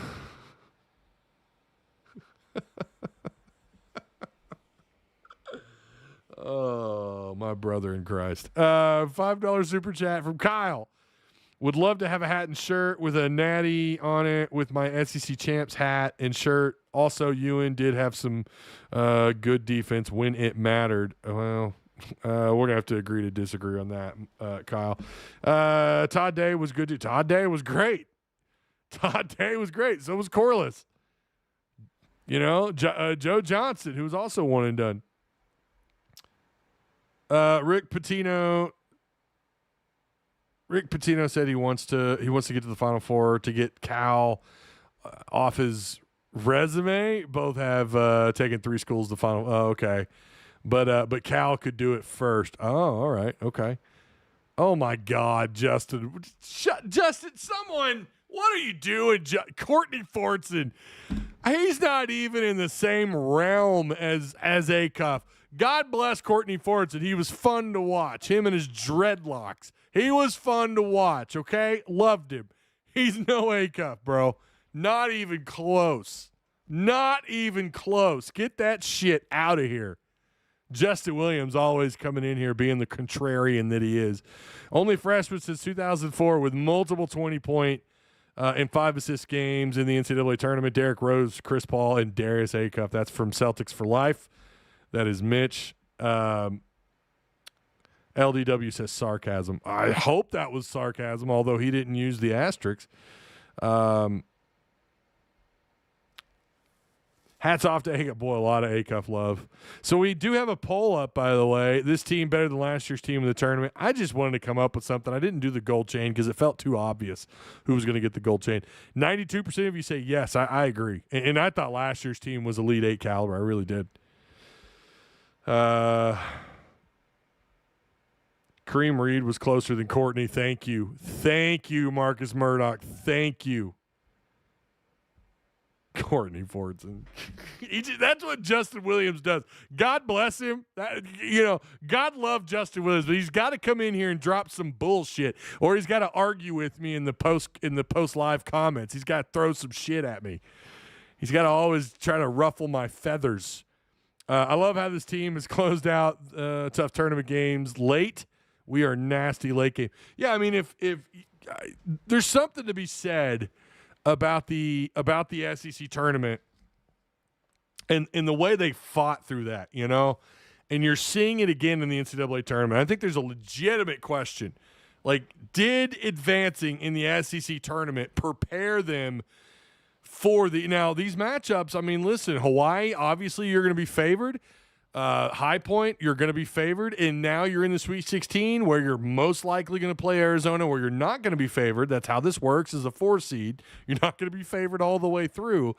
Oh, my brother in Christ. $5 super chat from Kyle. Would love to have a hat and shirt with a natty on it with my SEC champs hat and shirt. Also, Ewan did have some good defense when it mattered. Well, We're going to have to agree to disagree on that, Kyle. Todd Day was good. Todd Day was great. Todd Day was great. So was Corliss. Joe Johnson, who was also one and done. Rick Pitino said he wants to get to the Final Four to get Cal off his resume. Both have taken 3 schools to Final. Oh, okay, but Cal could do it first. Oh, all right, okay. Oh my God, Justin! Justin, someone, what are you doing, Courtney Fortson? He's not even in the same realm as Acuff. God bless Courtney Fortson. He was fun to watch. Him and his dreadlocks. He was fun to watch, okay? Loved him. He's no Acuff, bro. Not even close. Not even close. Get that shit out of here. Justin Williams always coming in here being the contrarian that he is. Only freshman since 2004 with multiple 20-point and 5-assist games in the NCAA tournament. Derrick Rose, Chris Paul, and Darius Acuff. That's from Celtics for Life. That is Mitch. LDW says sarcasm. I hope that was sarcasm, although he didn't use the asterisks. Hats off to Acuff. Boy, a lot of Acuff love. So we do have a poll up, by the way. This team better than last year's team in the tournament. I just wanted to come up with something. I didn't do the gold chain because it felt too obvious who was going to get the gold chain. 92% of you say yes. I agree. And I thought last year's team was Elite 8 caliber. I really did. Kareem Reed was closer than Courtney. Thank you. Thank you, Marcus Murdoch. Thank you. Courtney Fortson. That's what Justin Williams does. God bless him. God love Justin Williams, but he's got to come in here and drop some bullshit, or he's got to argue with me in the post live comments. He's got to throw some shit at me. He's got to always try to ruffle my feathers. I love how this team has closed out tough tournament games late. We are nasty late game. Yeah, I mean, if there's something to be said about the SEC tournament and the way they fought through that, and you're seeing it again in the NCAA tournament. I think there's a legitimate question. Like, did advancing in the SEC tournament prepare them for these matchups? I mean, listen, Hawaii, obviously you're going to be favored. High Point, you're going to be favored, and now you're in the Sweet 16 where you're most likely going to play Arizona, where you're not going to be favored. That's how this works as a 4 seed. You're not going to be favored all the way through,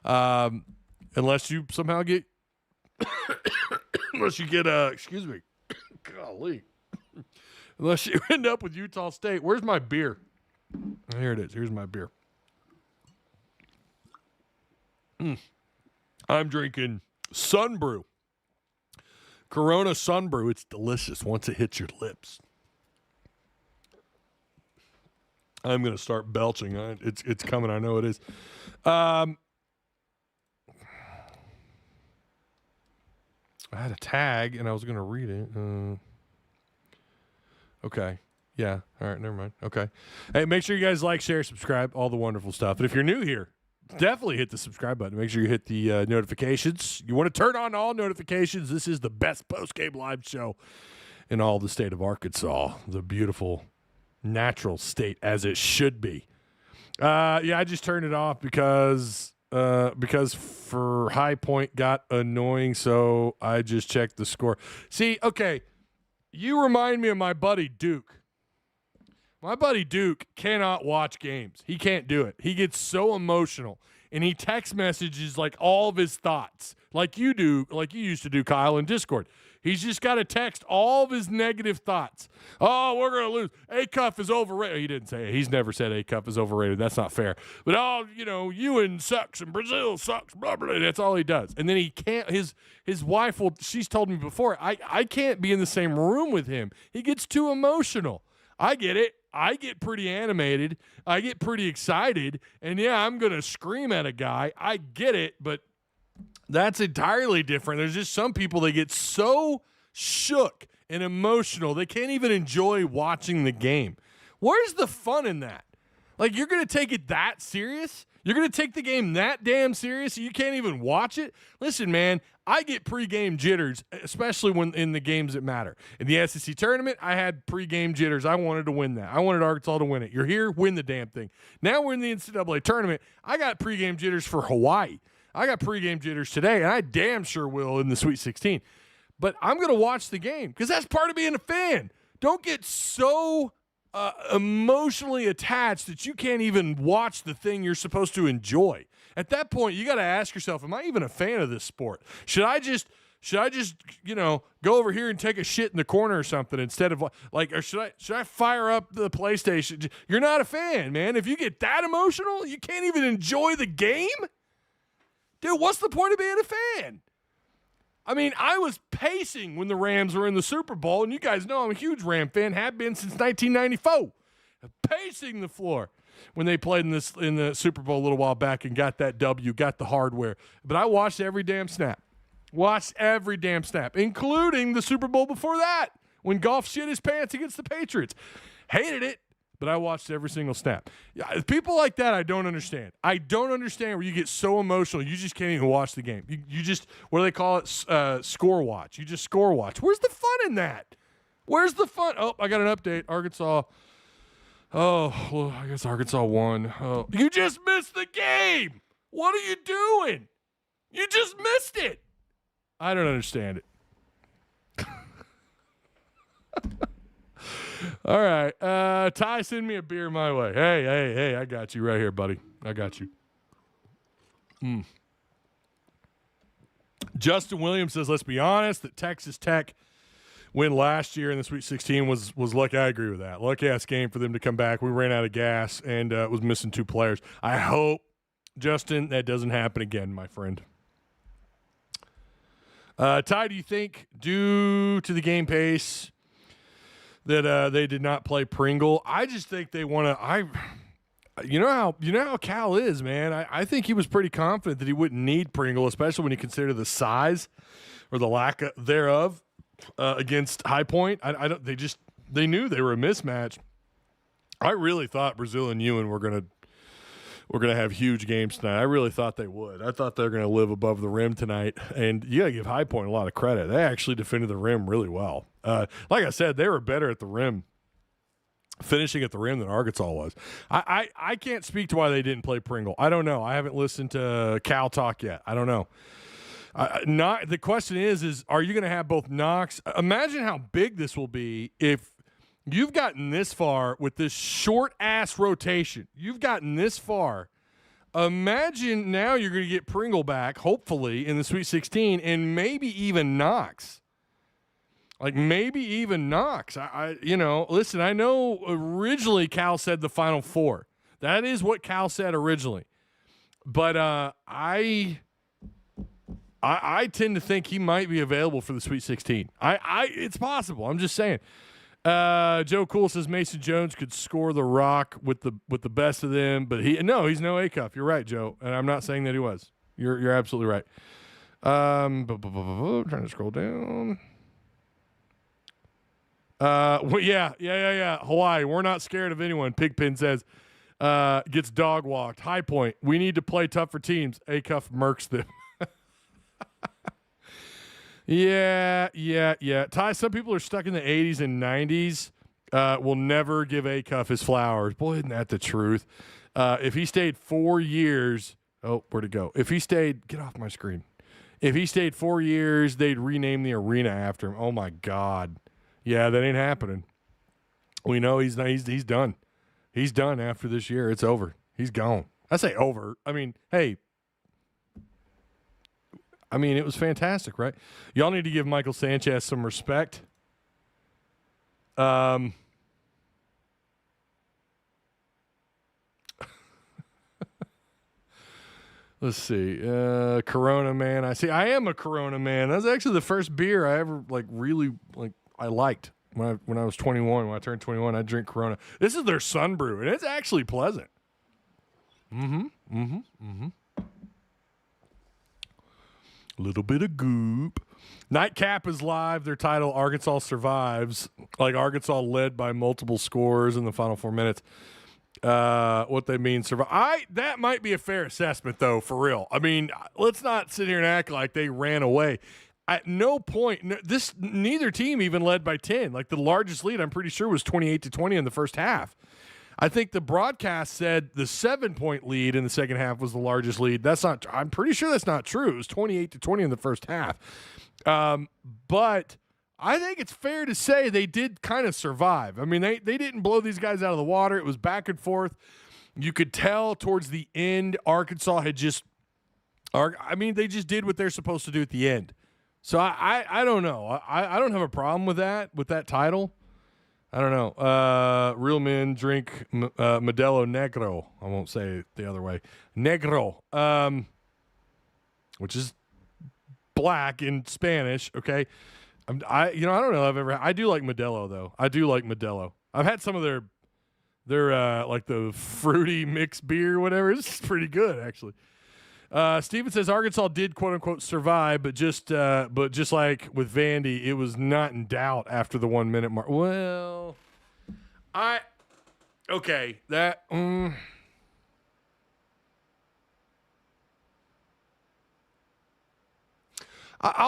unless you somehow get excuse me, golly, unless you end up with Utah State. Where's my beer? Here it is. Here's my beer. I'm drinking Sunbrew. Corona Sunbrew. It's delicious once it hits your lips. I'm going to start belching. It's coming. I know it is. I had a tag, and I was going to read it. Okay. Yeah. All right. Never mind. Okay. Hey, make sure you guys like, share, subscribe, all the wonderful stuff. And if you're new here, definitely hit the subscribe button. Make sure you hit the notifications. You want to turn on all notifications. This is the best post-game live show in all the state of Arkansas, the beautiful natural state as it should be. I just turned it off because for High Point got annoying, so I just checked the score. See, okay, you remind me of my buddy Duke. My buddy Duke cannot watch games. He can't do it. He gets so emotional, and he text messages like all of his thoughts, like you do, like you used to do, Kyle, in Discord. He's just got to text all of his negative thoughts. Oh, we're going to lose. Acuff is overrated. He didn't say it. He's never said Acuff is overrated. That's not fair. But, Ewan sucks and Brazil sucks, blah, blah. That's all he does. And then he can't, his wife she's told me before, I can't be in the same room with him. He gets too emotional. I get it. I get pretty animated. I get pretty excited. And, yeah, I'm going to scream at a guy. I get it, but that's entirely different. There's just some people that get so shook and emotional they can't even enjoy watching the game. Where's the fun in that? Like, you're going to take it that serious? You're going to take the game that damn serious you can't even watch it? Listen, man, I get pregame jitters, especially when in the games that matter. In the SEC tournament, I had pregame jitters. I wanted to win that. I wanted Arkansas to win it. You're here, win the damn thing. Now we're in the NCAA tournament. I got pregame jitters for Hawaii. I got pregame jitters today, and I damn sure will in the Sweet 16. But I'm going to watch the game because that's part of being a fan. Don't get so emotionally attached that you can't even watch the thing you're supposed to enjoy. At that point, you got to ask yourself, am I even a fan of this sport? Should I just go over here and take a shit in the corner or something instead of or should I fire up the PlayStation? You're not a fan, man. If you get that emotional, you can't even enjoy the game? Dude, what's the point of being a fan? I mean, I was pacing when the Rams were in the Super Bowl, and you guys know I'm a huge Ram fan, have been since 1994. Pacing the floor when they played in the Super Bowl a little while back and got that W, got the hardware. But I watched every damn snap. Watched every damn snap, including the Super Bowl before that when Goff shit his pants against the Patriots. Hated it, but I watched every single snap. Yeah, people like that I don't understand. I don't understand where you get so emotional you just can't even watch the game. You just, what do they call it, score watch. You just score watch. Where's the fun in that? Where's the fun? Oh, I got an update. Arkansas. Oh, well, I guess Arkansas won. Oh, you just missed the game. What are you doing? You just missed it. I don't understand it. All right. Ty, send me a beer my way. Hey, I got you right here, buddy. I got you. Justin Williams says, let's be honest, that Texas Tech win last year in the Sweet 16 was lucky. I agree with that. Lucky-ass game for them to come back. We ran out of gas and was missing 2 players. I hope, Justin, that doesn't happen again, my friend. Ty, do you think due to the game pace that they did not play Pringle? I just think they want to. You know how Cal is, man. I think he was pretty confident that he wouldn't need Pringle, especially when you consider the size or the lack thereof against High Point. They knew they were a mismatch. I really thought Brazil and Ewan were gonna have huge games tonight. I really thought they would. I thought they were gonna live above the rim tonight. And you gotta give High Point a lot of credit. They actually defended the rim really well. Like I said, they were better at the rim, finishing at the rim, than Arkansas was. I can't speak to why they didn't play Pringle. I don't know. I haven't listened to Cal talk yet. I don't know. The question is are you going to have both Knox? Imagine how big this will be if you've gotten this far with this short-ass rotation. You've gotten this far. Imagine now you're going to get Pringle back, hopefully, in the Sweet 16, and maybe even Knox. Maybe even Knox. Listen, I know originally Cal said the Final Four. That is what Cal said originally. But I tend to think he might be available for the Sweet 16. It's possible. I'm just saying. Joe Cool says Mason Jones could score the rock with the best of them, but he's no Acuff. You're right, Joe, and I'm not saying that he was. You're absolutely right. Trying to scroll down. Yeah. Hawaii, we're not scared of anyone. Pigpen says, gets dog walked. High Point, we need to play tougher teams. Acuff murks them. Yeah. Ty, some people are stuck in the 80s and 90s. Will never give Acuff his flowers. Boy, isn't that the truth? If he stayed 4 years, where'd it go? If he stayed, get off my screen. If he stayed 4 years, they'd rename the arena after him. Oh my God. Yeah, that ain't happening. We know he's done. He's done after this year. It's over. He's gone. I say over. I mean, hey. It was fantastic, right? Y'all need to give Michael Sanchez some respect. Let's see. Corona man. I am a Corona man. That's actually the first beer I ever really I liked when I was 21. When I turned 21, I drink Corona. This is their Sun Brew, and it's actually pleasant. Little bit of goop. Nightcap is live. Their title, Arkansas Survives. Arkansas led by multiple scores in the final 4 minutes. What they mean survive. That might be a fair assessment, though, for real. I mean, let's not sit here and act like they ran away. At no point, neither team even led by 10. Like the largest lead, I'm pretty sure, was 28-20 in the first half. I think the broadcast said the 7-point lead in the second half was the largest lead. That's not. I'm pretty sure that's not true. It was 28-20 in the first half. But I think it's fair to say they did kind of survive. I mean, they didn't blow these guys out of the water. It was back and forth. You could tell towards the end, Arkansas had just. They just did what they're supposed to do at the end. So I don't know. I don't have a problem with that title. I don't know. Real men drink Modelo Negro. I won't say it the other way. Negro, which is black in Spanish. Okay. I don't know. I do like Modelo though. I do like Modelo. I've had some of their like the fruity mixed beer or whatever. It's pretty good actually. Steven says Arkansas did quote unquote survive, but just like with Vandy, it was not in doubt after the 1 minute mark. Well, I'll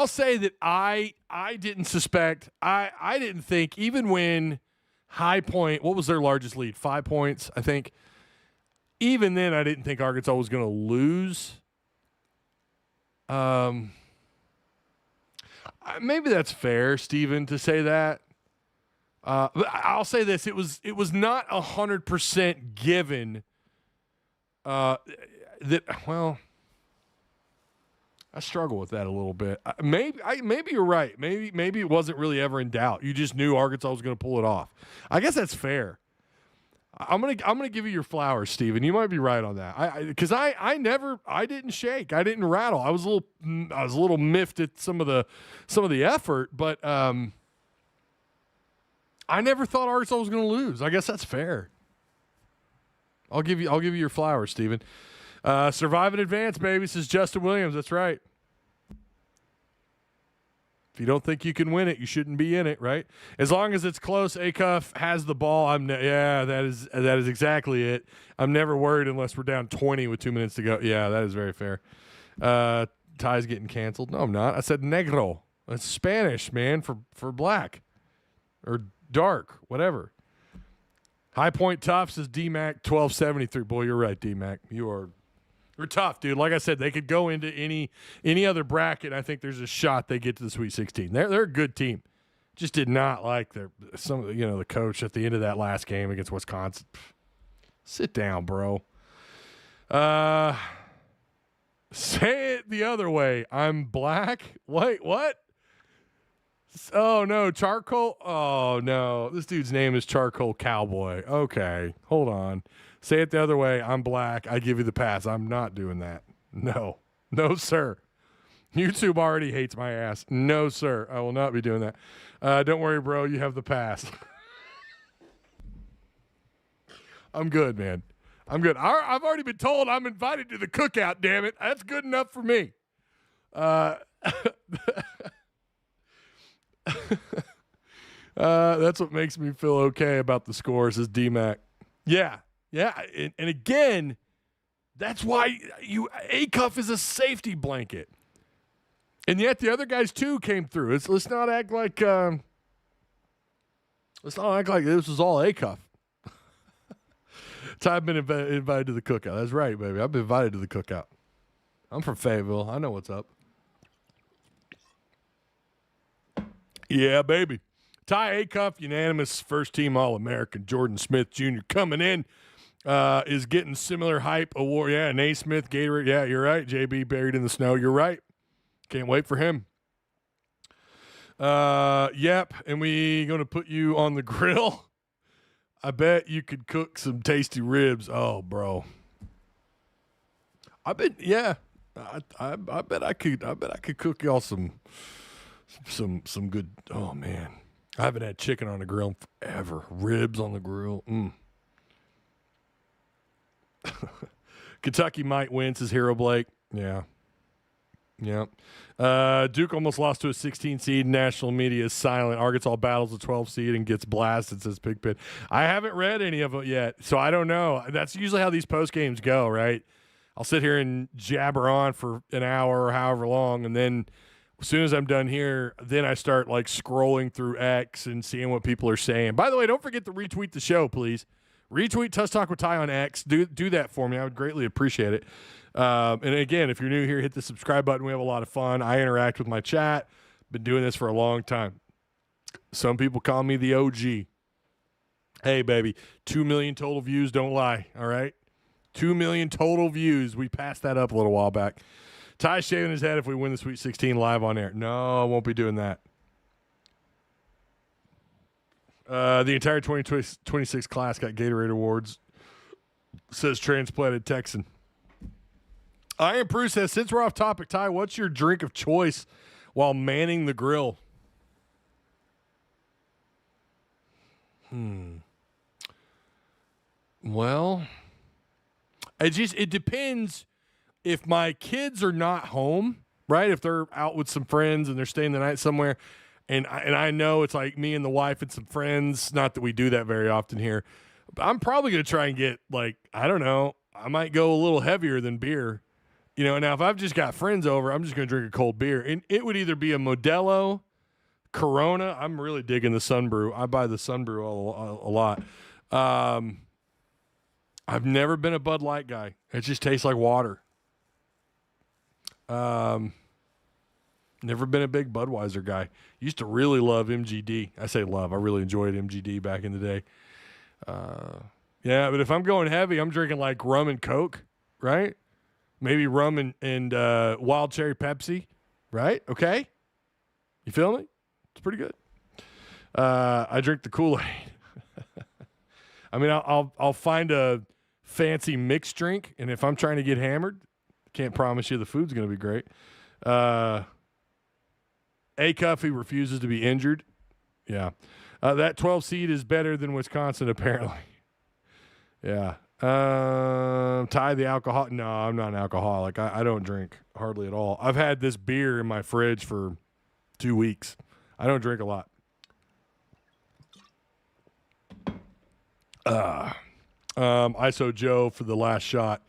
say that I didn't suspect. I didn't think even when High Point, what was their largest lead? 5 points, I think. Even then, I didn't think Arkansas was going to lose. Maybe that's fair, Steven, to say that. But I'll say this: it was not 100% given. Well, I struggle with that a little bit. Maybe you're right. Maybe it wasn't really ever in doubt. You just knew Arkansas was going to pull it off. I guess that's fair. I'm gonna give you your flowers, Steven. You might be right on that. Because I didn't shake. I didn't rattle. I was a little miffed at some of the effort, but I never thought Arkansas was gonna lose. I guess that's fair. I'll give you your flowers, Steven. Survive in advance, baby, says Justin Williams. That's right. If you don't think you can win it, you shouldn't be in it, right? As long as it's close, Acuff has the ball. That is exactly it. I'm never worried unless we're down 20 with 2 minutes to go. Yeah, that is very fair. Ty's getting canceled. No, I'm not. I said negro. That's Spanish, man, for black or dark, whatever. High Point tough, says D-Mac 1273. Boy, you're right, D-Mac. You're tough, dude. Like I said, they could go into any other bracket. I think there's a shot they get to the Sweet 16. They're a good team. Just did not like the coach at the end of that last game against Wisconsin. Sit down, bro. Say it the other way. I'm black. Wait, what? Oh no, Charcoal. Oh no, this dude's name is Charcoal Cowboy. Okay, hold on. Say it the other way. I'm black. I give you the pass. I'm not doing that. No, sir. YouTube already hates my ass. No, sir. I will not be doing that. Don't worry, bro. You have the pass. I'm good, man. I'm good. I've already been told I'm invited to the cookout, damn it. That's good enough for me. That's what makes me feel okay about the scores is D-Mac. Yeah. And again, that's why Acuff is a safety blanket. And yet the other guys too came through. Let's not act like this was all Acuff. I've been invited to the cookout. That's right, baby. I've been invited to the cookout. I'm from Fayetteville. I know what's up. Yeah, baby. Ty Acuff, unanimous first-team All-American. Jordan Smith Jr. coming in. Is getting similar hype award. Yeah, Naismith, Gatorade. Yeah, you're right. JB buried in the snow. You're right. Can't wait for him. Yep. And we going to put you on the grill. I bet you could cook some tasty ribs. Oh, bro. I bet. Yeah. I bet I could. I bet I could cook y'all some good. Oh man, I haven't had chicken on the grill forever. Ribs on the grill. Kentucky might win, says Hero Blake. Yeah. Yeah. Duke almost lost to a 16 seed. National media is silent. Arkansas battles a 12 seed and gets blasted, says Pigpen. I haven't read any of it yet, so I don't know. That's usually how these post games go, right? I'll sit here and jabber on for an hour or however long, and then as soon as I'm done here, then I start like scrolling through X and seeing what people are saying. By the way, don't forget to retweet the show, please. Retweet Tuss Talk with Ty on X. Do that for me. I would greatly appreciate it. And again, if you're new here, hit the subscribe button. We have a lot of fun. I interact with my chat. Been doing this for a long time. Some people call me the OG. Hey, baby, 2 million total views. Don't lie. All right. 2 million total views. We passed that up a little while back. Ty's shaving his head if we win the Sweet 16 live on air. No, I won't be doing that. The entire 2026 class got Gatorade awards, says transplanted Texan. Iron Prue says, since we're off topic, Ty, what's your drink of choice while manning the grill? Well, it depends if my kids are not home, right? If they're out with some friends and they're staying the night somewhere, and I know it's like me and the wife and some friends, not that we do that very often here, but I'm probably going to try and get, like, I don't know, I might go a little heavier than beer. You know, now if I've just got friends over, I'm just going to drink a cold beer. And it would either be a Modelo, Corona. I'm really digging the Sunbrew. I buy the Sunbrew a lot. I've never been a Bud Light guy. It just tastes like water. Never been a big Budweiser guy. Used to really love MGD. I say love. I really enjoyed MGD back in the day. Yeah, but if I'm going heavy, I'm drinking like rum and Coke, right? Maybe rum and wild cherry Pepsi, right? Okay. You feel me? It's pretty good. I drink the Kool-Aid. I mean, I'll find a fancy mixed drink, and if I'm trying to get hammered, can't promise you the food's going to be great. A-Cuff, he refuses to be injured. Yeah. That 12 seed is better than Wisconsin, apparently. Yeah. Ty, the alcohol. No, I'm not an alcoholic. I don't drink hardly at all. I've had this beer in my fridge for 2 weeks. I don't drink a lot. ISO Joe for the last shot.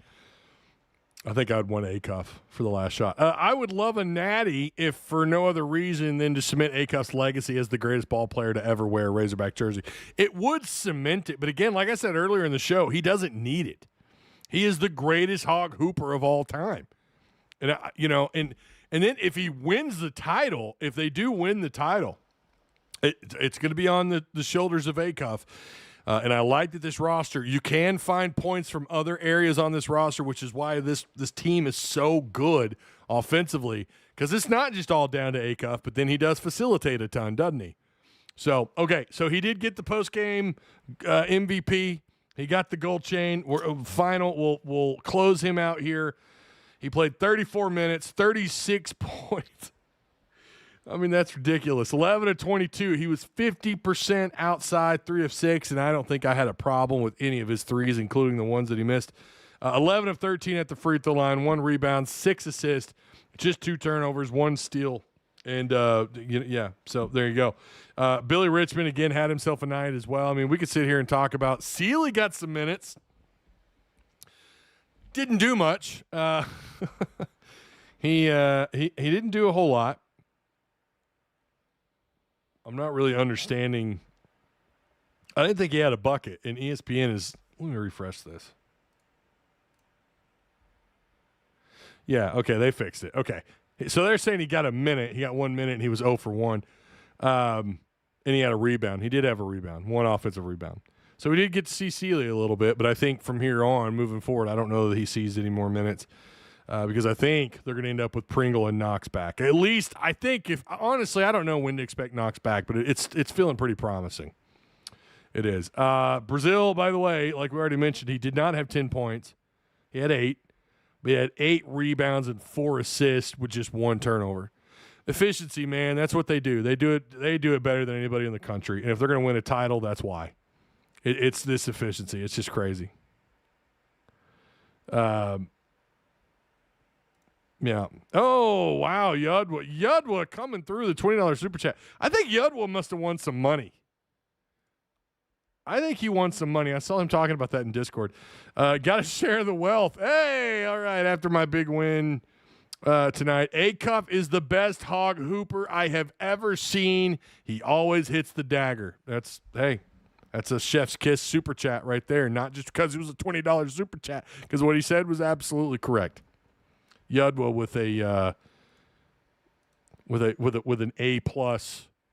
I think I'd want A-Cuff for the last shot. I would love a natty if for no other reason than to cement A-Cuff's legacy as the greatest ball player to ever wear a Razorback jersey. It would cement it, but again, like I said earlier in the show, he doesn't need it. He is the greatest hog hooper of all time. And and then if he wins the title, if they do win the title, it's going to be on the shoulders of A-Cuff. And I like that this roster, you can find points from other areas on this roster, which is why this team is so good offensively, because it's not just all down to A-Cuff, but then he does facilitate a ton, doesn't he? So, okay, so he did get the post-game MVP. He got the gold chain. We'll close him out here. He played 34 minutes, 36 points. I mean, that's ridiculous. 11 of 22. He was 50% outside, 3 of 6, and I don't think I had a problem with any of his threes, including the ones that he missed. 11 of 13 at the free throw line, 1 rebound, 6 assists, just 2 turnovers, 1 steal. And, yeah, so there you go. Billy Richmond, again, had himself a night as well. I mean, we could sit here and talk about Sealy got some minutes. Didn't do much. He didn't do a whole lot. I'm not really understanding. I didn't think he had a bucket, and ESPN is. Let me refresh this. Yeah, okay, they fixed it. Okay, so they're saying he got a minute. He got 1 minute, and he was 0 for 1. And he had a rebound. He did have a rebound, 1 offensive rebound. So we did get to see Sealy a little bit, but I think from here on, moving forward, I don't know that he sees any more minutes. Because I think they're going to end up with Pringle and Knox back. At least I think honestly, I don't know when to expect Knox back, but it's feeling pretty promising. It is. Brazil, by the way, like we already mentioned, he did not have 10 points. He had 8. But he had 8 rebounds and 4 assists with just 1 turnover. Efficiency, man, that's what they do. They do it better than anybody in the country. And if they're going to win a title, that's why. It's this efficiency. It's just crazy. Yeah. Oh, wow. Yudwa coming through the $20 super chat. I think Yudwa must have won some money. I think he won some money. I saw him talking about that in Discord. Got to share the wealth. Hey, all right. After my big win tonight, A-Cup is the best hog hooper I have ever seen. He always hits the dagger. That's a chef's kiss super chat right there. Not just because it was a $20 super chat, because what he said was absolutely correct. Yudwa with an A+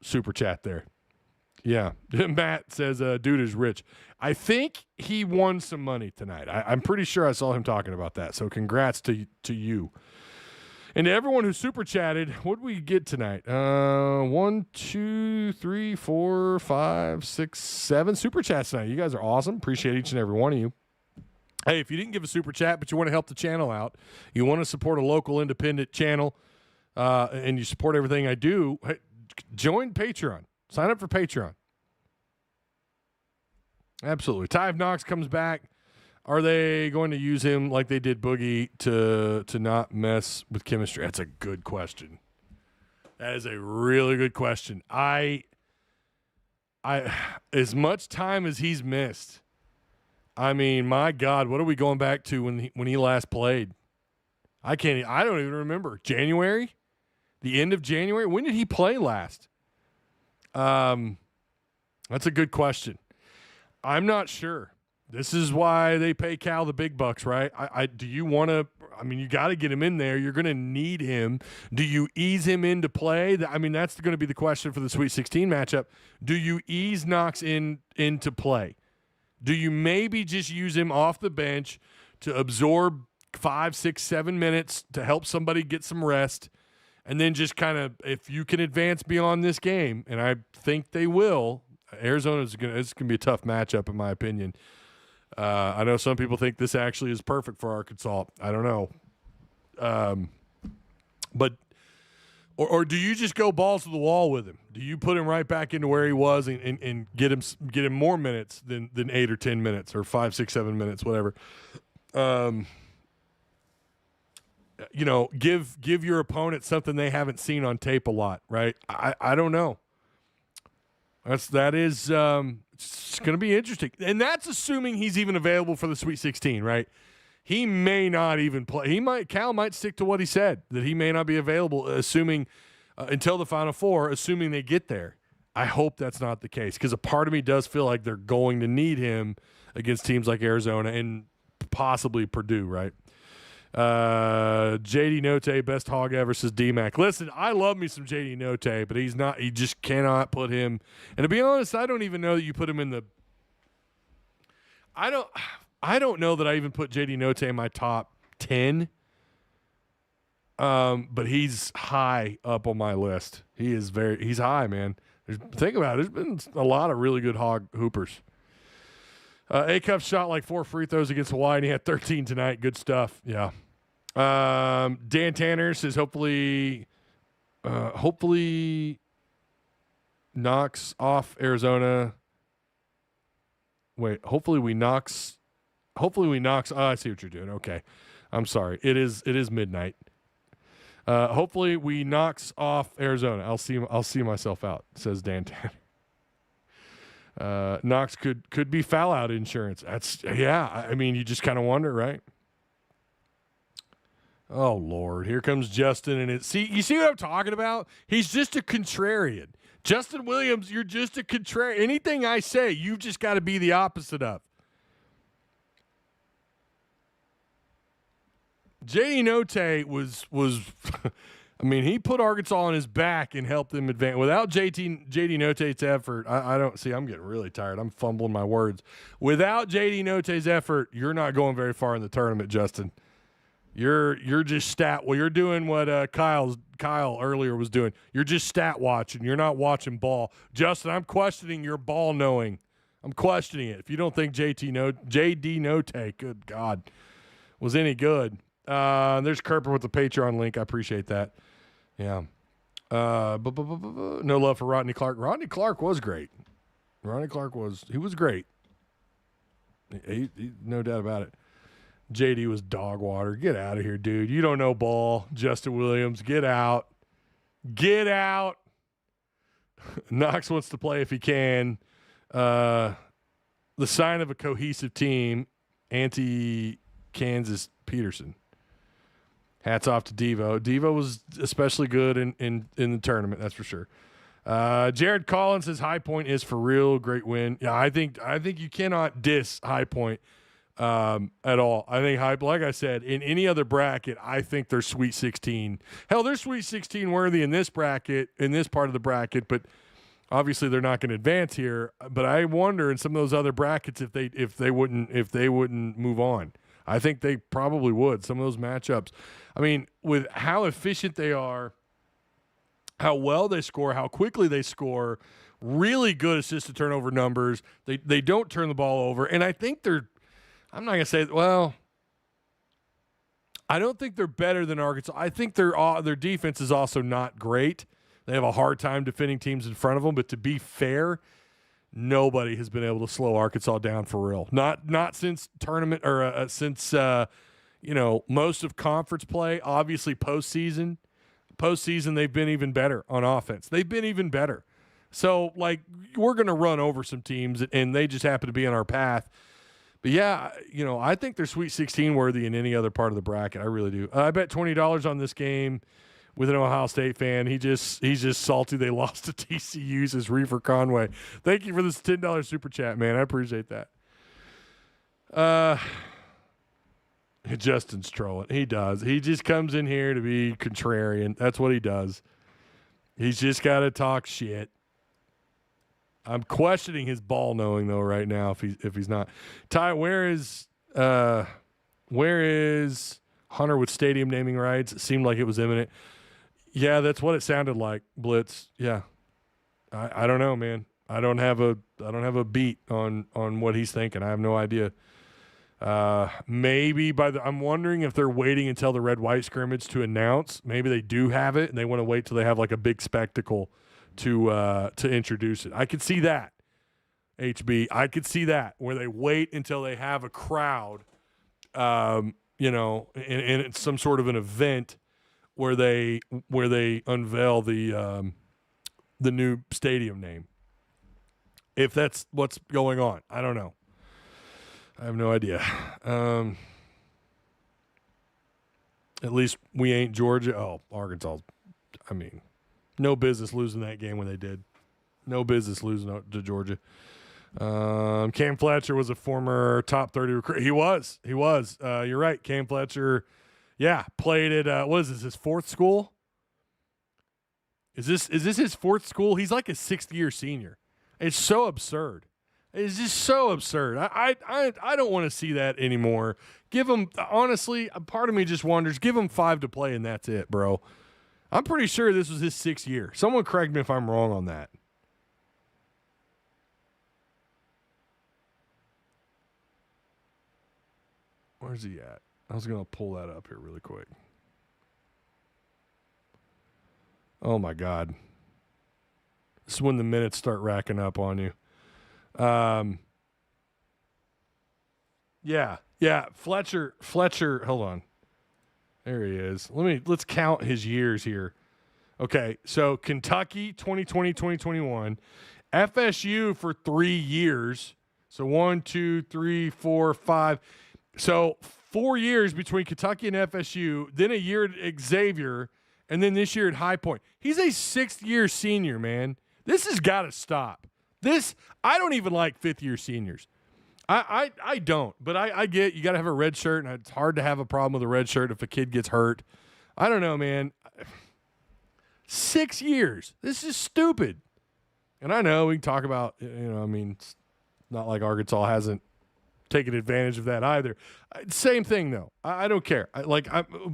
super chat there. Yeah. Matt says, dude is rich. I think he won some money tonight. I'm pretty sure I saw him talking about that. So congrats to you. And to everyone who super chatted, what did we get tonight? 1, 2, 3, 4, 5, 6, 7 super chats tonight. You guys are awesome. Appreciate each and every one of you. Hey, if you didn't give a super chat, but you want to help the channel out, you want to support a local independent channel, and you support everything I do, hey, join Patreon. Sign up for Patreon. Absolutely. Ty Knox comes back. Are they going to use him like they did Boogie to not mess with chemistry? That's a good question. That is a really good question. I as much time as he's missed, I mean, my God, what are we going back to when he last played? I don't even remember. January? The end of January? When did he play last? That's a good question. I'm not sure. This is why they pay Cal the big bucks, right? Do you want to? I mean, you got to get him in there. You're going to need him. Do you ease him into play? I mean, that's going to be the question for the Sweet 16 matchup. Do you ease Knox into play? Do you maybe just use him off the bench to absorb 5, 6, 7 minutes to help somebody get some rest, and then just kind of, if you can advance beyond this game, and I think they will, Arizona's it's going to be a tough matchup in my opinion. I know some people think this actually is perfect for Arkansas. I don't know. But do you just go balls to the wall with him? Do you put him right back into where he was and get him more minutes than 8 or 10 minutes or 5, 6, 7 minutes, whatever? Give your opponent something they haven't seen on tape a lot, right? I don't know. That is it's going to be interesting. And that's assuming he's even available for the Sweet 16, right? He may not even play. Cal might stick to what he said, that he may not be available assuming until the Final Four, assuming they get there. I hope that's not the case, because a part of me does feel like they're going to need him against teams like Arizona and possibly Purdue, right? JD Note, best hog ever, says DMAC. Listen, I love me some JD Note, but he just cannot put him. And to be honest, I don't even know that you put him in the. I don't know that I even put JD Note in my top 10. But he's high up on my list. He's high, man. Think about it. There's been a lot of really good hog hoopers. A-Cup shot like 4 free throws against Hawaii, and he had 13 tonight. Good stuff. Yeah. Dan Tanner says hopefully knocks off Arizona. Wait, hopefully we knocks. Oh, I see what you're doing. Okay. I'm sorry. It is midnight. Hopefully we knocks off Arizona. I'll see myself out, says Dan Tanner. Knox could be foul out insurance. I mean, you just kind of wonder, right? Oh Lord, here comes Justin, and you see what I'm talking about? He's just a contrarian. Justin Williams, you're just a contrarian. Anything I say, you've just got to be the opposite of. JD Note was I mean, he put Arkansas on his back and helped them advance. Without JD Note's effort, I don't see. I'm getting really tired. I'm fumbling my words. Without JD Note's effort, you're not going very far in the tournament, Justin. You're just stat. Well, you're doing what Kyle earlier was doing. You're just stat watching. You're not watching ball, Justin. I'm questioning your ball knowing. I'm questioning it. If you don't think JD Note, good God, was any good. There's Kerper with the Patreon link. I appreciate that. Yeah. No love for Rodney Clark. Rodney Clark was great. He was great. He no doubt about it. JD was dog water. Get out of here, dude. You don't know ball. Justin Williams, get out. Get out. Knox wants to play if he can. The sign of a cohesive team, anti-Kansas Peterson. Hats off to Devo. Devo was especially good in the tournament, that's for sure. Jared Collins says High Point is for real. Great win. Yeah, I think you cannot diss High Point at all. I think like I said, in any other bracket, I think they're Sweet 16. Hell, they're Sweet 16 worthy in this bracket, in this part of the bracket, but obviously they're not going to advance here. But I wonder in some of those other brackets if they wouldn't move on. I think they probably would. Some of those matchups. I mean, with how efficient they are, how well they score, how quickly they score, really good assist to turnover numbers. They don't turn the ball over. And I think I'm not going to say, well, I don't think they're better than Arkansas. I think their defense is also not great. They have a hard time defending teams in front of them. But to be fair, nobody has been able to slow Arkansas down for real. Not since tournament or since most of conference play. Obviously, postseason they've been even better on offense. They've been even better. So we're going to run over some teams, and they just happen to be on our path. But yeah, I think they're Sweet 16 worthy in any other part of the bracket. I really do. I bet $20 on this game. With an Ohio State fan, he's just salty they lost to TCU, says Reefer Conway. Thank you for this $10 super chat, man. I appreciate that. Justin's trolling. He does. He just comes in here to be contrarian. That's what he does. He's just got to talk shit. I'm questioning his ball knowing though right now if he's not. Ty, where is Hunter with stadium naming rights? It seemed like it was imminent. Yeah, that's what it sounded like, Blitz. Yeah. I don't know, man. I don't have a beat on what he's thinking. I have no idea. Maybe I'm wondering if they're waiting until the red-white scrimmage to announce. Maybe they do have it and they want to wait till they have like a big spectacle to introduce it. I could see that. HB. I could see that where they wait until they have a crowd and it's some sort of an event where they unveil the new stadium name. If that's what's going on, I don't know. I have no idea. At least we ain't Georgia. Oh, Arkansas. I mean, no business losing that game when they did. No business losing to Georgia. Cam Fletcher was a former top 30 recruit. He was. You're right. Cam Fletcher, played at what is this? His fourth school? Is this his fourth school? He's like a 6th-year senior. It's so absurd. It's just so absurd. I don't want to see that anymore. Give him, honestly, a part of me just wonders, give him 5 to play and that's it, bro. I'm pretty sure this was his 6th year. Someone correct me if I'm wrong on that. Where's he at? I was going to pull that up here really quick. Oh, my God. This is when the minutes start racking up on you. Fletcher, hold on. There he is. Let's count his years here. Okay, so Kentucky 2020, 2021, FSU for 3 years. So 1, 2, 3, 4, 5. So 4 years between Kentucky and FSU, then a year at Xavier, and then this year at High Point. He's a 6th-year senior, man. This has got to stop. I don't even like 5th-year seniors. I don't, but I get you got to have a red shirt, and it's hard to have a problem with a red shirt if a kid gets hurt. I don't know, man. 6 years. This is stupid. And I know we can talk about, it's not like Arkansas hasn't taken advantage of that either. Same thing, though. I don't care.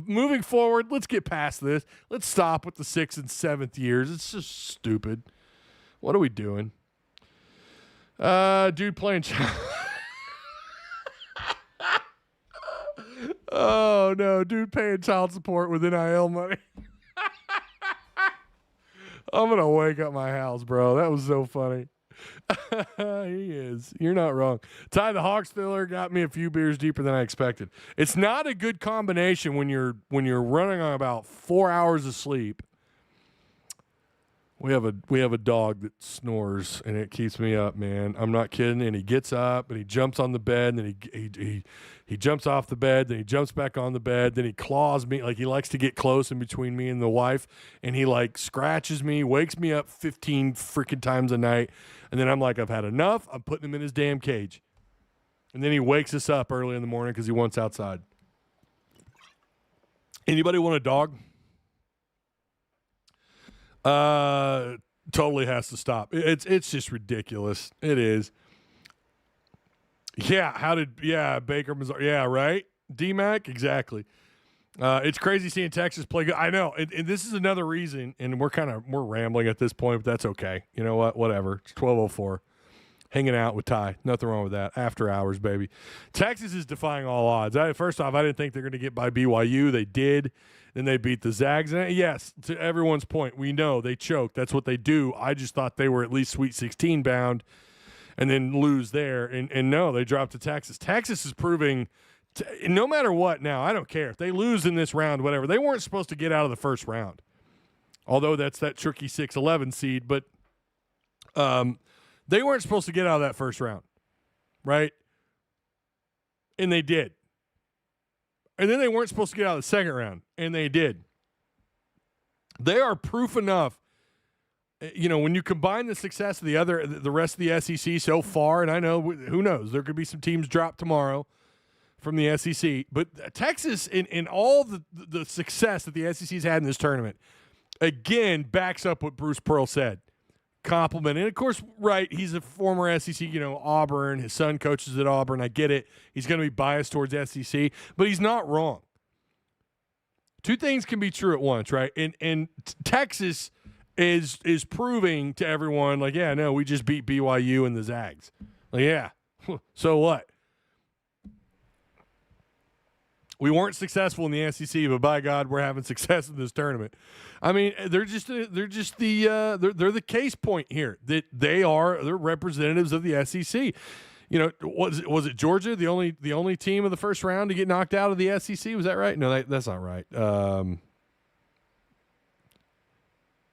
Moving forward, let's get past this. Let's stop with the 6th and 7th years. It's just stupid. What are we doing? Dude playing Oh, no. Dude paying child support with NIL money. I'm going to wake up my house, bro. That was so funny. He is. You're not wrong. Ty, the Hog Stiller got me a few beers deeper than I expected. It's not a good combination when you're running on about 4 hours of sleep. We have a dog that snores and it keeps me up, man. I'm not kidding. And he gets up and he jumps on the bed and then he jumps off the bed, then he jumps back on the bed, then he claws me, like he likes to get close in between me and the wife, and he like scratches me, wakes me up 15 freaking times a night, and then I'm like, I've had enough. I'm putting him in his damn cage. And then he wakes us up early in the morning because he wants outside. Anybody want a dog? Totally has to stop. It's just ridiculous. It is. Yeah, Baker, Missouri. Yeah, right? D-Mac, exactly. It's crazy seeing Texas play good. I know, and this is another reason, and we're rambling at this point, but that's okay. You know what? Whatever. It's 12:04. Hanging out with Ty. Nothing wrong with that. After hours, baby. Texas is defying all odds. First off, I didn't think they're going to get by BYU. They did. Then they beat the Zags. And yes, to everyone's point, we know they choked. That's what they do. I just thought they were at least Sweet 16 bound and then lose there. And no, they dropped to Texas. Texas is proving no matter what now, I don't care. If they lose in this round, whatever, they weren't supposed to get out of the first round. Although that's that tricky 6-11 seed. But they weren't supposed to get out of that first round, right? And they did. And then they weren't supposed to get out of the second round, and they did. They are proof enough. You know, when you combine the success of the rest of the SEC so far, and I know, who knows, there could be some teams drop tomorrow from the SEC, but Texas, in all the success that the SEC's had in this tournament, again, backs up what Bruce Pearl said. Compliment. And, of course, right, he's a former SEC, Auburn. His son coaches at Auburn. I get it. He's going to be biased towards SEC, but he's not wrong. Two things can be true at once, right? And Texas is proving to everyone, like, yeah, no, we just beat BYU and the Zags. Like, yeah, so what? We weren't successful in the SEC, but by God, we're having success in this tournament. I mean, they're the case point here that they're representatives of the SEC. You know, was it Georgia the only team of the first round to get knocked out of the SEC? Was that right? No, that's not right.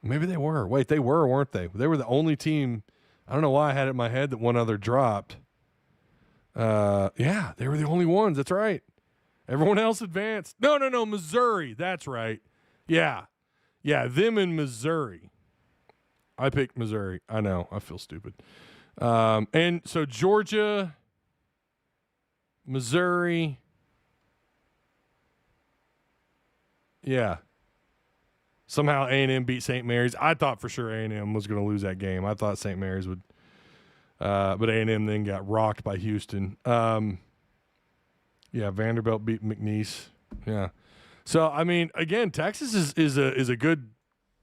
Maybe they were. Wait, they were, weren't they? They were the only team. I don't know why I had it in my head that one other dropped. Yeah, they were the only ones. That's right. Everyone else advanced. No, Missouri. That's right. Yeah, them in Missouri. I picked Missouri. I know. I feel stupid. And so Georgia, Missouri. Yeah. Somehow A&M beat St. Mary's. I thought for sure A&M was going to lose that game. I thought St. Mary's would. But A&M then got rocked by Houston. Yeah, Vanderbilt beat McNeese. Yeah. So, I mean, again, Texas is a good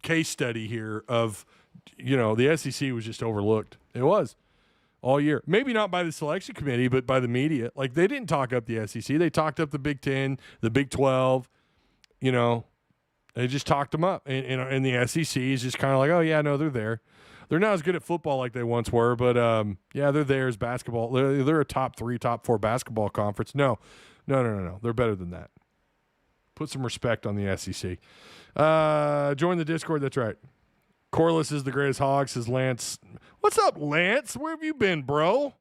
case study here of, the SEC was just overlooked. It was all year. Maybe not by the selection committee, but by the media. Like, they didn't talk up the SEC. They talked up the Big 10, the Big 12. They just talked them up. And the SEC is just kind of like, oh, yeah, no, they're there. They're not as good at football like they once were, but yeah, they're there as basketball. They're a top 3, top 4 basketball conference. No. They're better than that. Put some respect on the SEC. Join the Discord. That's right. Corliss is the greatest hog, says Lance. What's up, Lance? Where have you been, bro?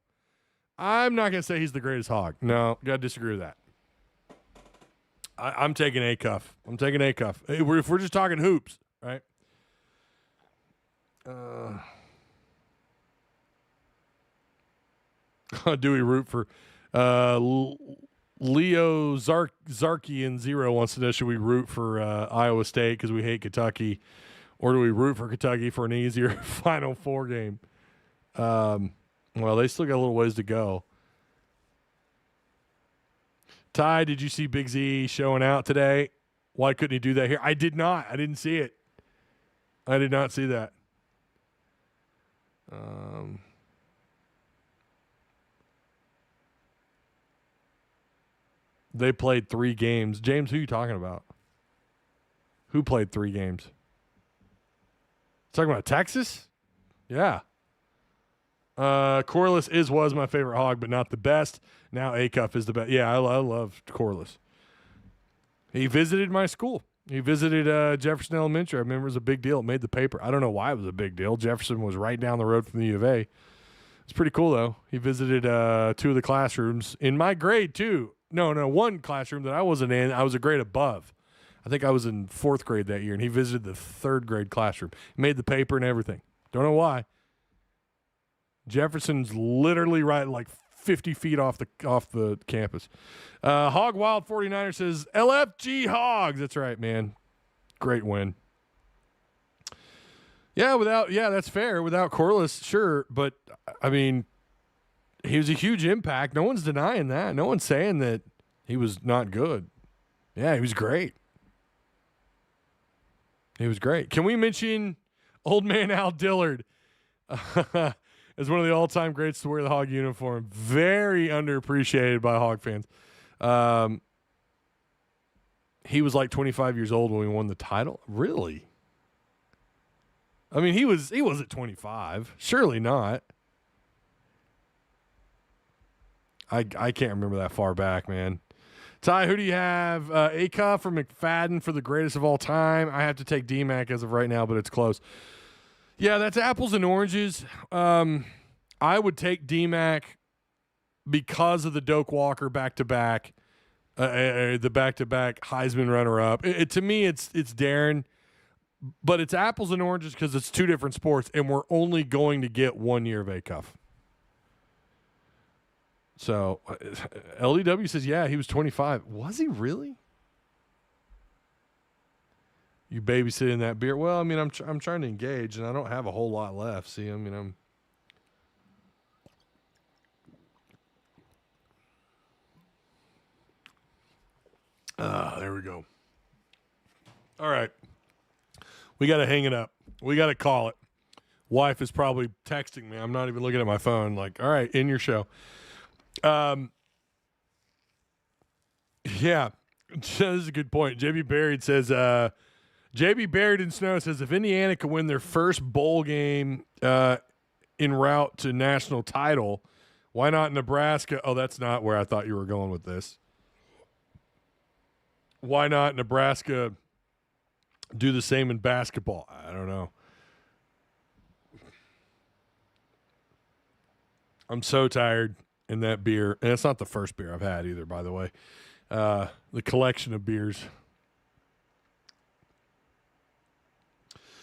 I'm not going to say he's the greatest hog. No, got to disagree with that. I'm taking A cuff. If we're just talking hoops, right? Do we root for Leo Zarkian 0 wants to know, should we root for Iowa State because we hate Kentucky, or do we root for Kentucky for an easier Final Four game? Well, they still got a little ways to go. Ty, did you see Big Z showing out today? Why couldn't he do that here? I did not. I didn't see it. I did not see that. They played 3 games. James, who are you talking about? Who played 3 games? Talking about Texas? Yeah. Corliss was my favorite hog, but not the best. Now Acuff is the best. Yeah, I love Corliss. He visited my school. He visited Jefferson Elementary. I remember it was a big deal. It made the paper. I don't know why it was a big deal. Jefferson was right down the road from the U of A. It's pretty cool, though. He visited 2 of the classrooms in my grade, too. No, one classroom that I wasn't in. I was a grade above. I think I was in 4th grade that year, and he visited the 3rd grade classroom. He made the paper and everything. Don't know why. Jefferson's literally right like 50 feet off the campus. Hog Wild 49er says, LFG Hogs. That's right, man. Great win. Yeah, that's fair. Without Corliss, sure. But, I mean, he was a huge impact. No one's denying that. No one's saying that he was not good. Yeah, he was great. He was great. Can we mention old man Al Dillard as one of the all-time greats to wear the Hog uniform? Very underappreciated by Hog fans. He was like 25 years old when we won the title. Really? I mean, he wasn't 25. Surely not. I can't remember that far back, man. Ty, who do you have? Acuff or McFadden for the greatest of all time? I have to take D-Mac as of right now, but it's close. Yeah, that's apples and oranges. I would take D-Mac because of the Doak Walker back-to-back, the back-to-back Heisman runner-up. To me, it's Darren, but it's apples and oranges because it's 2 different sports, and we're only going to get 1 year of Acuff. So, LDW says, yeah, he was 25. Was he really? You babysitting that beer? Well, I mean, I'm trying to engage, and I don't have a whole lot left. See, I mean, there we go. All right. We got to hang it up. We got to call it. Wife is probably texting me. I'm not even looking at my phone. Like, all right, in your show. Yeah, this is a good point. JB Buried says, JB Buried in Snow says, if Indiana could win their first bowl game en route to national title, why not Nebraska? Oh, that's not where I thought you were going with this. Why not Nebraska do the same in basketball? I don't know. I'm so tired in that beer. And it's not the first beer I've had either, by the way. The collection of beers.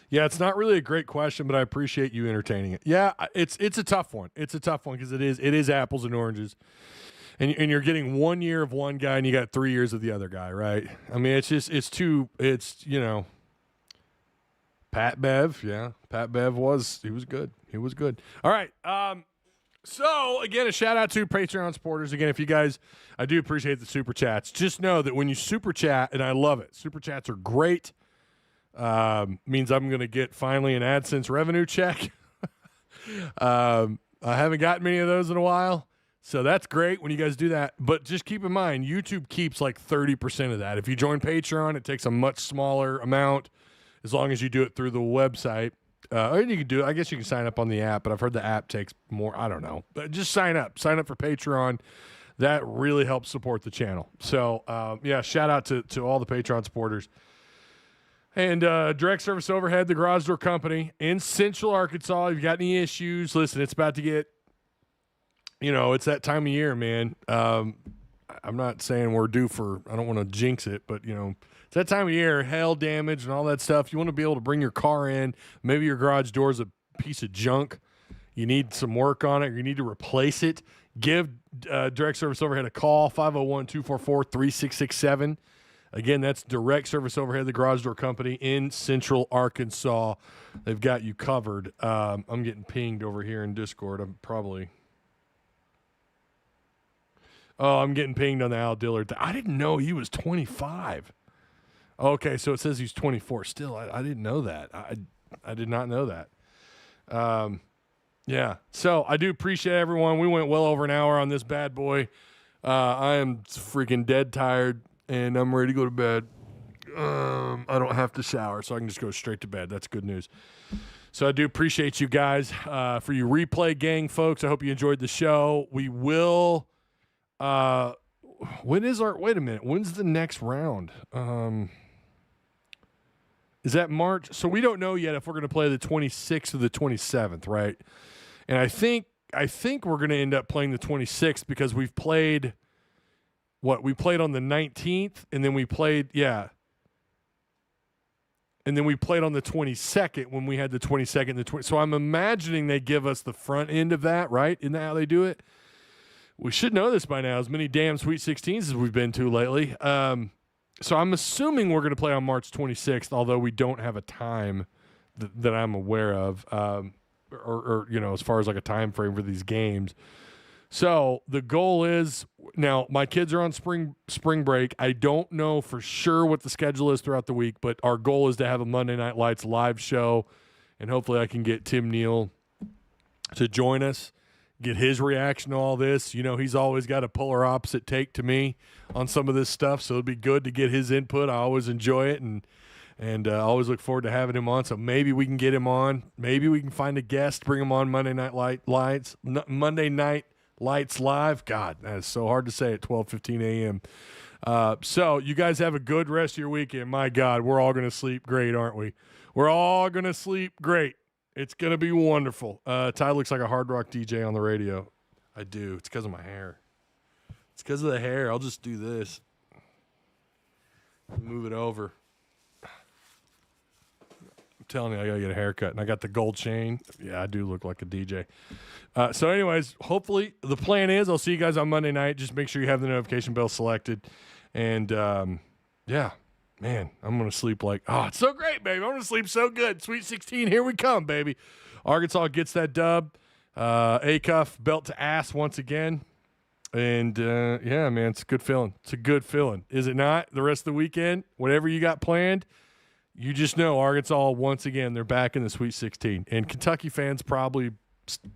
Yeah, it's not really a great question, but I appreciate you entertaining it. Yeah, it's a tough one. It's a tough one because it is apples and oranges. And you're getting 1 year of one guy and you got 3 years of the other guy, right? I mean, Pat Bev, yeah. Pat Bev was good. He was good. All right. So, again, a shout-out to Patreon supporters. Again, if you guys, I do appreciate the Super Chats. Just know that when you Super Chat, and I love it, Super Chats are great. Means I'm going to get finally an AdSense revenue check. I haven't gotten many of those in a while, so that's great when you guys do that. But just keep in mind, YouTube keeps like 30% of that. If you join Patreon, it takes a much smaller amount as long as you do it through the website. Or you can do it. I guess you can sign up on the app, but I've heard the app takes more. I don't know. But just sign up. Sign up for Patreon. That really helps support the channel. So, yeah, shout out to all the Patreon supporters. And Direct Service Overhead, the Garage Door Company in Central Arkansas. If you've got any issues, listen, it's about to get, it's that time of year, man. I'm not saying we're due for, I don't want to jinx it, but, it's that time of year, hail damage and all that stuff. You want to be able to bring your car in. Maybe your garage door is a piece of junk. You need some work on it, or you need to replace it. Give Direct Service Overhead a call, 501-244-3667. Again, that's Direct Service Overhead, the Garage Door Company in Central Arkansas. They've got you covered. I'm getting pinged over here in Discord. I'm getting pinged on the Al Dillard. I didn't know he was 25. Okay, so it says he's 24. Still, I didn't know that. I did not know that. Yeah, so I do appreciate everyone. We went well over an hour on this bad boy. I am freaking dead tired, and I'm ready to go to bed. I don't have to shower, so I can just go straight to bed. That's good news. So I do appreciate you guys. For you replay gang folks, I hope you enjoyed the show. We will wait a minute, when's the next round? Is that March? So we don't know yet if we're going to play the 26th or the 27th, right? And I think we're going to end up playing the 26th because we've played we played on the 19th and then we played and then we played on the 22nd when we had the 22nd and the 20th. So I'm imagining they give us the front end of that, right? Isn't that how they do it? We should know this by now, as many damn Sweet 16s as we've been to lately. So I'm assuming we're going to play on March 26th, although we don't have a time that I'm aware of, or as far as like a time frame for these games. So the goal is, now my kids are on spring break. I don't know for sure what the schedule is throughout the week, but our goal is to have a Monday Night Lights live show, and hopefully I can get Tim Neal to join us, get his reaction to all this. He's always got a polar opposite take to me on some of this stuff, so it'd be good to get his input. I always enjoy it, and I always look forward to having him on. So maybe we can get him on. Maybe we can find a guest, bring him on Monday Night Lights live. God, that is so hard to say at 12:15 a.m. So you guys have a good rest of your weekend. My God, we're all going to sleep great, aren't we? We're all going to sleep great. It's going to be wonderful. Ty looks like a hard rock DJ on the radio. I do. It's because of my hair. It's because of the hair. I'll just do this. Move it over. I'm telling you, I got to get a haircut. And I got the gold chain. Yeah, I do look like a DJ. So anyways, hopefully the plan is I'll see you guys on Monday night. Just make sure you have the notification bell selected. And, yeah. Man, I'm going to sleep it's so great, baby. I'm going to sleep so good. Sweet 16, here we come, baby. Arkansas gets that dub. A-Cuff, belt to ass once again. And, yeah, man, it's a good feeling. It's a good feeling. Is it not? The rest of the weekend, whatever you got planned, you just know Arkansas, once again, they're back in the Sweet 16. And Kentucky fans probably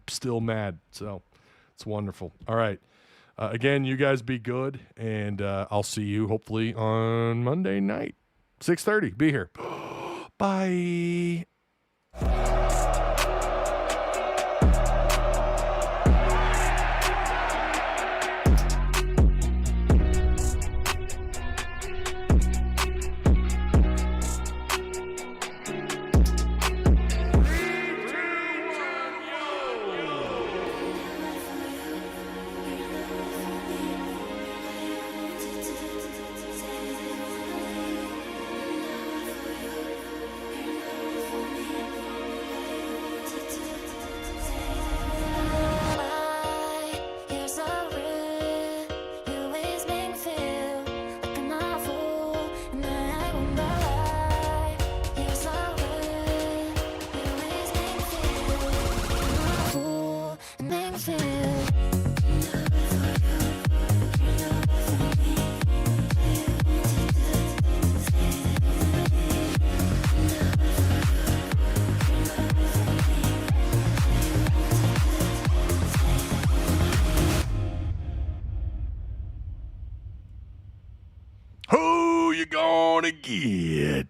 still mad. So it's wonderful. All right. Again, you guys be good, and I'll see you hopefully on Monday night, 6:30. Be here. Bye. Who you gonna get?